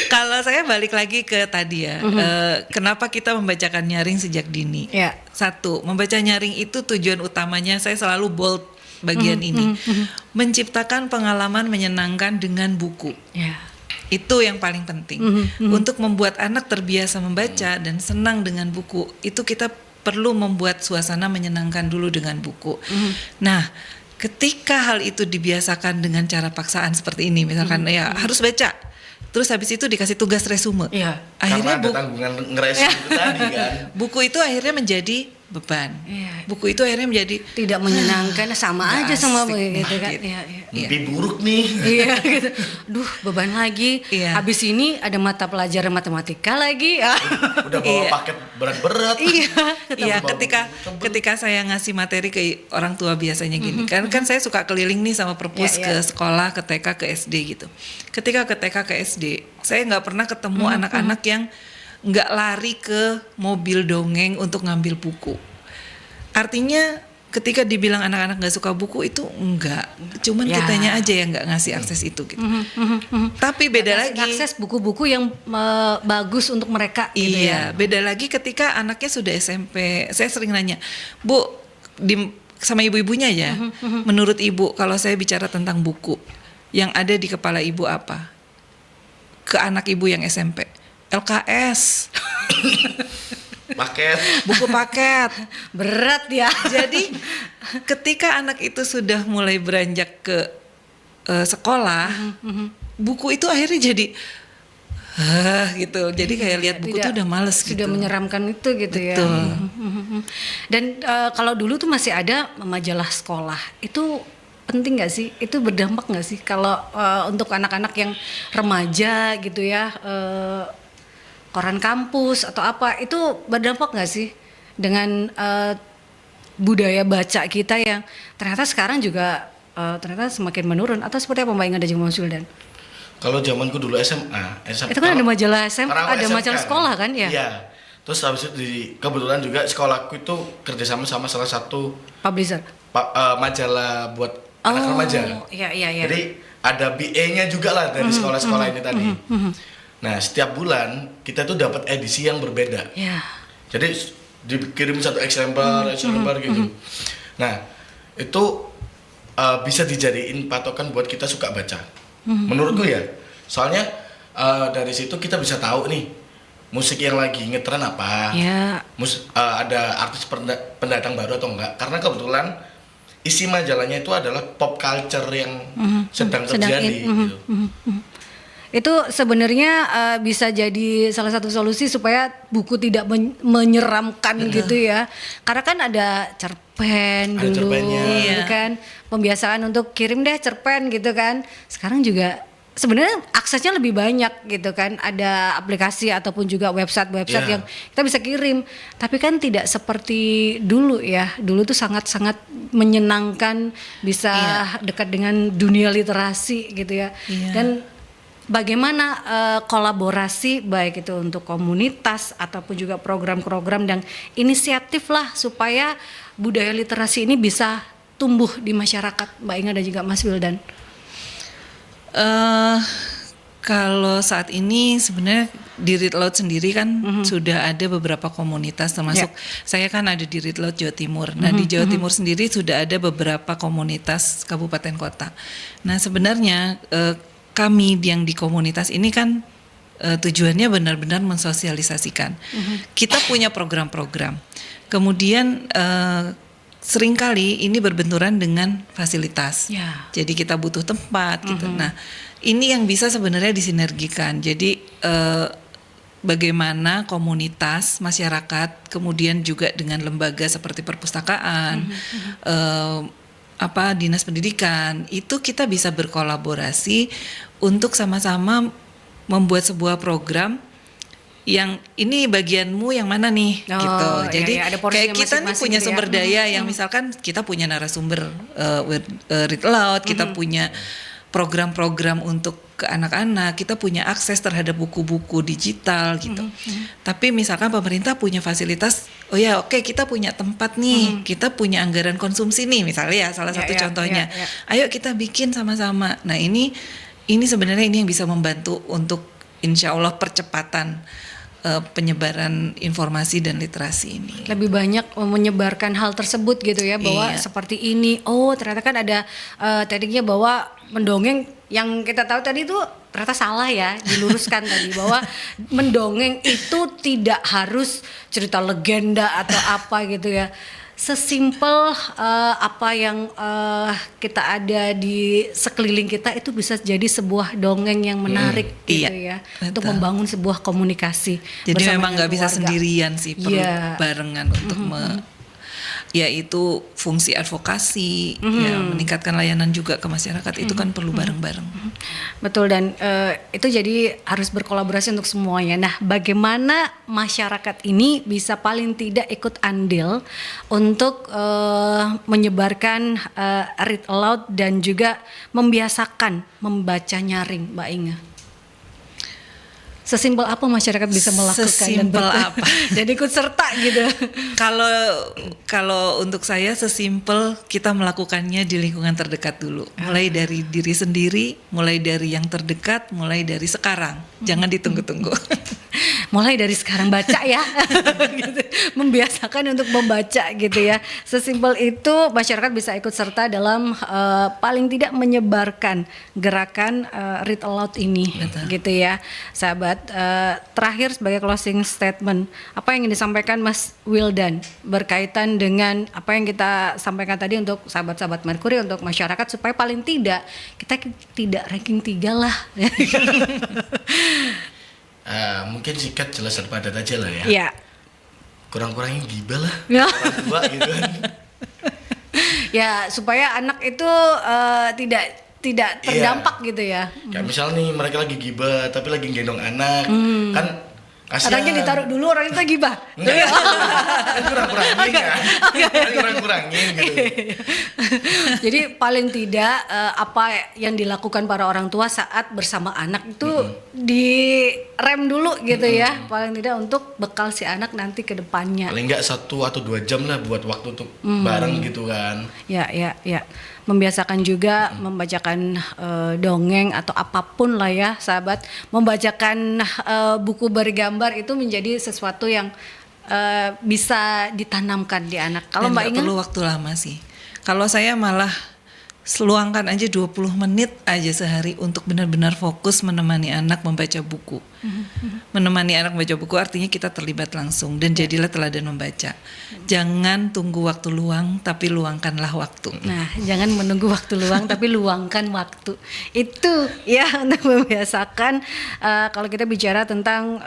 Kalau saya balik lagi ke tadi ya, kenapa kita membacakan nyaring sejak dini?
Ya.
Satu, membaca nyaring itu tujuan utamanya, saya selalu bold bagian ini, menciptakan pengalaman menyenangkan dengan buku.
Ya.
Itu yang paling penting. Untuk membuat anak terbiasa membaca dan senang dengan buku, itu kita perlu membuat suasana menyenangkan dulu dengan buku. Nah, ketika hal itu dibiasakan dengan cara paksaan seperti ini, misalkan ya harus baca, terus habis itu dikasih tugas resume.
Iya.
Akhirnya
Karena ada tanggungan ngeresin itu tadi kan.
buku itu akhirnya menjadi beban.
Iya.
Buku itu akhirnya menjadi
Tidak menyenangkan, sama
nggak
aja sama
asik
begitu
nih,
kan.
gitu.
Iya, iya.
Mimpi buruk nih.
Iya gitu. Duh, beban lagi.
Iya.
Habis ini ada mata pelajaran matematika lagi.
Udah bawa
Iya.
paket berat-berat.
Iya,
Bawa
ketika saya ngasih materi ke orang tua biasanya gini, kan saya suka keliling nih sama perpus
Iya,
ke
iya.
sekolah, ke TK, ke SD gitu. Ketika ke TK, ke SD, saya nggak pernah ketemu anak-anak yang nggak lari ke mobil dongeng untuk ngambil buku. Artinya ketika dibilang anak-anak nggak suka buku itu enggak, cuman
Ya.
kitanya aja yang nggak ngasih akses itu gitu. Tapi beda lagi.
Akses buku-buku yang bagus untuk mereka gitu ya.
Iya, beda lagi ketika anaknya sudah SMP. Saya sering nanya, Bu, sama ibu-ibunya ya, menurut ibu kalau saya bicara tentang buku, yang ada di kepala ibu apa? Ke anak ibu yang SMP, LKS,
Paket.
buku paket.
Berat ya.
Jadi ketika anak itu sudah mulai beranjak ke sekolah, buku itu akhirnya jadi gitu. Jadi kayak lihat buku tuh udah males
sudah
gitu.
menyeramkan itu gitu ya.
Betul.
Dan kalau dulu tuh masih ada majalah sekolah. Itu penting nggak sih? Itu berdampak nggak sih kalau untuk anak-anak yang remaja gitu ya, koran kampus atau apa, itu berdampak nggak sih dengan budaya baca kita yang ternyata sekarang juga ternyata semakin menurun, atau seperti apa Mbak Inga dan juga Mas Wildan?
Kalau zamanku dulu SMA
Itu kan ada majalah SMA,
karena aku
ada
SMK
majalah
kan.
sekolah kan ya?
Iya. Terus habis itu kebetulan juga sekolahku itu kerjasama sama salah satu
Publisher.
majalah buat anak remaja.
Iya iya iya.
Jadi ada BA-nya juga lah dari sekolah-sekolah ini tadi. Nah, setiap bulan kita tuh dapat edisi yang berbeda.
Iya.
Jadi dikirim satu eksemplar gitu. Nah, itu bisa dijadiin patokan buat kita suka baca. Menurutku ya. Soalnya dari situ kita bisa tahu nih musik yang lagi ngetren apa.
Ya.
Ada artis pendatang baru atau enggak. Karena kebetulan isi majalahnya itu adalah pop culture yang sedang terjadi gitu.
Itu sebenarnya bisa jadi salah satu solusi supaya buku tidak menyeramkan gitu ya. Karena kan ada cerpen
Ada
dulu
cerpennya.
gitu kan. Pembiasaan untuk kirim deh cerpen gitu kan. Sekarang juga sebenarnya aksesnya lebih banyak gitu kan, ada aplikasi ataupun juga website
Yeah.
yang kita bisa kirim, tapi kan tidak seperti dulu ya. Dulu tuh sangat-sangat menyenangkan, bisa dekat dengan dunia literasi gitu ya.
Iya.
Dan bagaimana kolaborasi baik itu untuk komunitas ataupun juga program-program dan inisiatif lah supaya budaya literasi ini bisa tumbuh di masyarakat, Mbak Inga dan juga Mas Wildan.
Kalau saat ini sebenarnya di Read Aloud sendiri kan sudah ada beberapa komunitas, termasuk saya kan ada di Read Aloud Jawa Timur. Nah di Jawa Timur sendiri sudah ada beberapa komunitas kabupaten kota. Nah sebenarnya kami yang di komunitas ini kan tujuannya benar-benar mensosialisasikan. Kita punya program-program. Kemudian seringkali ini berbenturan dengan fasilitas.
Ya.
Jadi kita butuh tempat gitu. Nah, ini yang bisa sebenarnya disinergikan. Jadi bagaimana komunitas, masyarakat, kemudian juga dengan lembaga seperti perpustakaan, dinas pendidikan, itu kita bisa berkolaborasi untuk sama-sama membuat sebuah program yang ini bagianmu yang mana nih gitu. Jadi
ada
kayak kita nih punya
gitu
sumber daya yang misalkan kita punya narasumber Read Aloud, kita punya program-program untuk ke anak-anak, kita punya akses terhadap buku-buku digital gitu. Tapi misalkan pemerintah punya fasilitas, oke, kita punya tempat nih, kita punya anggaran konsumsi nih misalnya ya, salah satu contohnya. Ayo kita bikin sama-sama. Nah ini sebenarnya ini yang bisa membantu untuk insya Allah percepatan penyebaran informasi dan literasi ini.
Lebih banyak menyebarkan hal tersebut gitu ya, bahwa seperti ini. Oh ternyata kan ada tadinya bahwa mendongeng yang kita tahu tadi itu ternyata salah ya, diluruskan tadi bahwa mendongeng itu tidak harus cerita legenda atau apa gitu ya. Sesimpel apa yang kita ada di sekeliling kita itu bisa jadi sebuah dongeng yang menarik gitu ya, untuk membangun sebuah komunikasi.
Jadi memang nggak bisa
keluarga.
sendirian sih, perlu barengan untuk yaitu fungsi advokasi, ya meningkatkan layanan juga ke masyarakat itu kan perlu bareng-bareng.
Betul, dan itu jadi harus berkolaborasi untuk semuanya. Nah, bagaimana masyarakat ini bisa paling tidak ikut andil untuk menyebarkan Read Aloud dan juga membiasakan membaca nyaring, Mbak Inga? Sesimpel apa masyarakat bisa melakukan dan ikut serta gitu?
Kalau untuk saya sesimpel kita melakukannya di lingkungan terdekat dulu, mulai dari diri sendiri, mulai dari yang terdekat, mulai dari sekarang, jangan ditunggu-tunggu.
Mulai dari sekarang baca ya, gitu. Membiasakan untuk membaca gitu ya. Sesimpel itu masyarakat bisa ikut serta dalam paling tidak menyebarkan gerakan Read Aloud ini.
Betul.
Gitu ya, sahabat. Terakhir sebagai closing statement, apa yang ingin disampaikan Mas Wildan berkaitan dengan apa yang kita sampaikan tadi untuk sahabat-sahabat Merkuri, untuk masyarakat supaya paling tidak kita tidak ranking 3 lah.
Mungkin sikat jelas dan padat aja lah ya.
Iya.
Kurang-kurangin gibah lah.
Ya.
Orang tua gitu kan.
Ya, supaya anak itu tidak terdampak gitu ya.
Kayak misal nih mereka lagi gibah tapi lagi gendong anak, kan kasihan.
Anaknya ditaruh dulu, orang itu gibah.
Enggak, kan kurang-kurangin ya. Kan kurang-kurangin gitu.
Jadi paling tidak apa yang dilakukan para orang tua saat bersama anak itu direm dulu gitu ya. Paling tidak untuk bekal si anak nanti ke depannya.
Paling enggak 1 atau 2 jam lah buat waktu untuk bareng gitu kan.
Ya. Membiasakan juga membacakan dongeng atau apapun lah ya, sahabat. Membacakan buku bergambar itu menjadi sesuatu yang bisa ditanamkan di anak. Kalau
Dan
Mbak
nggak
Inga?
perlu waktu lama sih. Kalau saya malah luangkan aja 20 menit aja sehari untuk benar-benar fokus menemani anak membaca buku. Menemani anak membaca buku artinya kita terlibat langsung dan jadilah teladan membaca. Jangan tunggu waktu luang, tapi luangkanlah waktu.
Nah, jangan menunggu waktu luang tapi luangkan waktu. Itu ya untuk membiasakan kalau kita bicara tentang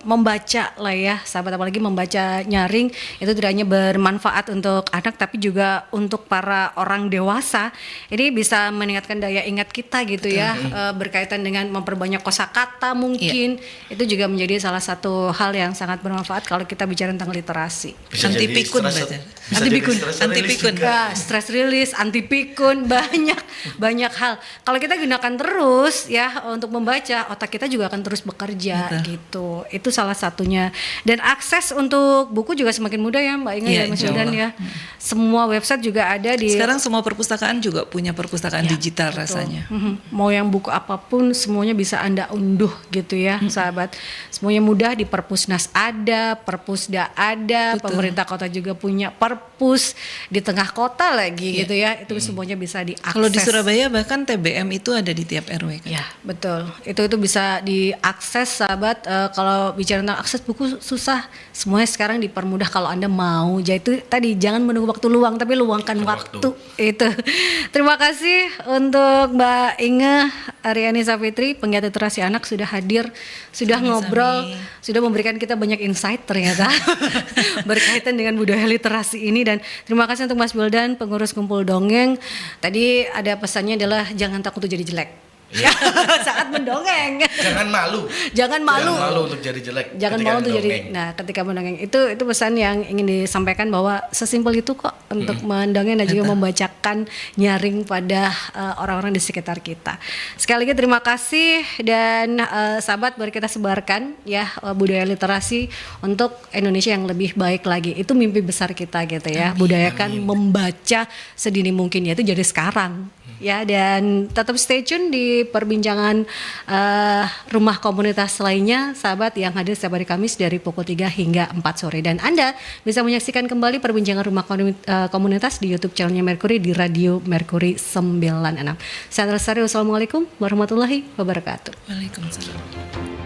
membaca lah ya, sahabat, apalagi membaca nyaring itu tidak hanya bermanfaat untuk anak tapi juga untuk para orang dewasa. Ini bisa meningkatkan daya ingat kita gitu ya, berkaitan dengan memperbanyak kosakata mungkin. Itu juga menjadi salah satu hal yang sangat bermanfaat kalau kita bicara tentang literasi.
Bisa
Anti
jadi
pikun
stress-
baca.
bisa
Anti
jadi
pikun.
stress
Anti
release
pikun.
juga.
Ya, stress release, anti pikun, banyak hal. Kalau kita gunakan terus ya untuk membaca, otak kita juga akan terus bekerja gitu. Itu salah satunya. Dan akses untuk buku juga semakin mudah ya Mbak Inga
Iya,
dan Mas
insya
Wildan
Allah.
ya. Semua website juga ada di.
Sekarang semua perpustakaan juga punya perpustakaan
Ya,
digital
betul.
rasanya.
Mau yang buku apapun semuanya bisa Anda unduh gitu ya, sahabat. Semuanya mudah, di Perpusnas ada, Perpusda ada,
Betul.
pemerintah kota juga punya perpus di tengah kota lagi
Iya.
gitu ya. Itu semuanya bisa diakses.
Kalau di Surabaya bahkan TBM itu ada di tiap RW kan.
Ya, betul. Itu bisa diakses sahabat. Kalau bicara tentang akses buku susah. Semuanya sekarang dipermudah kalau Anda mau. Jadi itu tadi jangan menunggu waktu luang tapi luangkan waktu. Itu. Terima kasih untuk Mbak Inge Aryani Savitri, penggiat literasi anak sudah hadir, sudah
Sami-sami.
ngobrol, sudah memberikan kita banyak insight ternyata berkaitan dengan budaya literasi ini. Dan terima kasih untuk Mas Wildan, pengurus Kumpul Dongeng. Tadi ada pesannya adalah jangan takut untuk jadi jelek. Ya, saat mendongeng.
Jangan malu.
Jangan malu.
Jangan malu untuk jadi jelek.
Jangan
ketika
malu untuk jadi.
mendongeng.
Nah, ketika mendongeng itu pesan yang ingin disampaikan bahwa sesimpel itu kok untuk mendongeng dan juga membacakan nyaring pada orang-orang di sekitar kita. Sekali lagi terima kasih dan sahabat, mari kita sebarkan ya budaya literasi untuk Indonesia yang lebih baik lagi. Itu mimpi besar kita gitu ya. Budayakan membaca sedini mungkin, ya itu jadi sekarang. Ya, dan tetap stay tune di perbincangan rumah komunitas lainnya sahabat yang hadir setiap hari Kamis dari pukul 3 hingga 4 sore. Dan Anda bisa menyaksikan kembali perbincangan rumah komunitas di YouTube channelnya Mercury di Radio Mercury 96. Saya Lestari, wassalamualaikum warahmatullahi wabarakatuh.
Waalaikumsalam.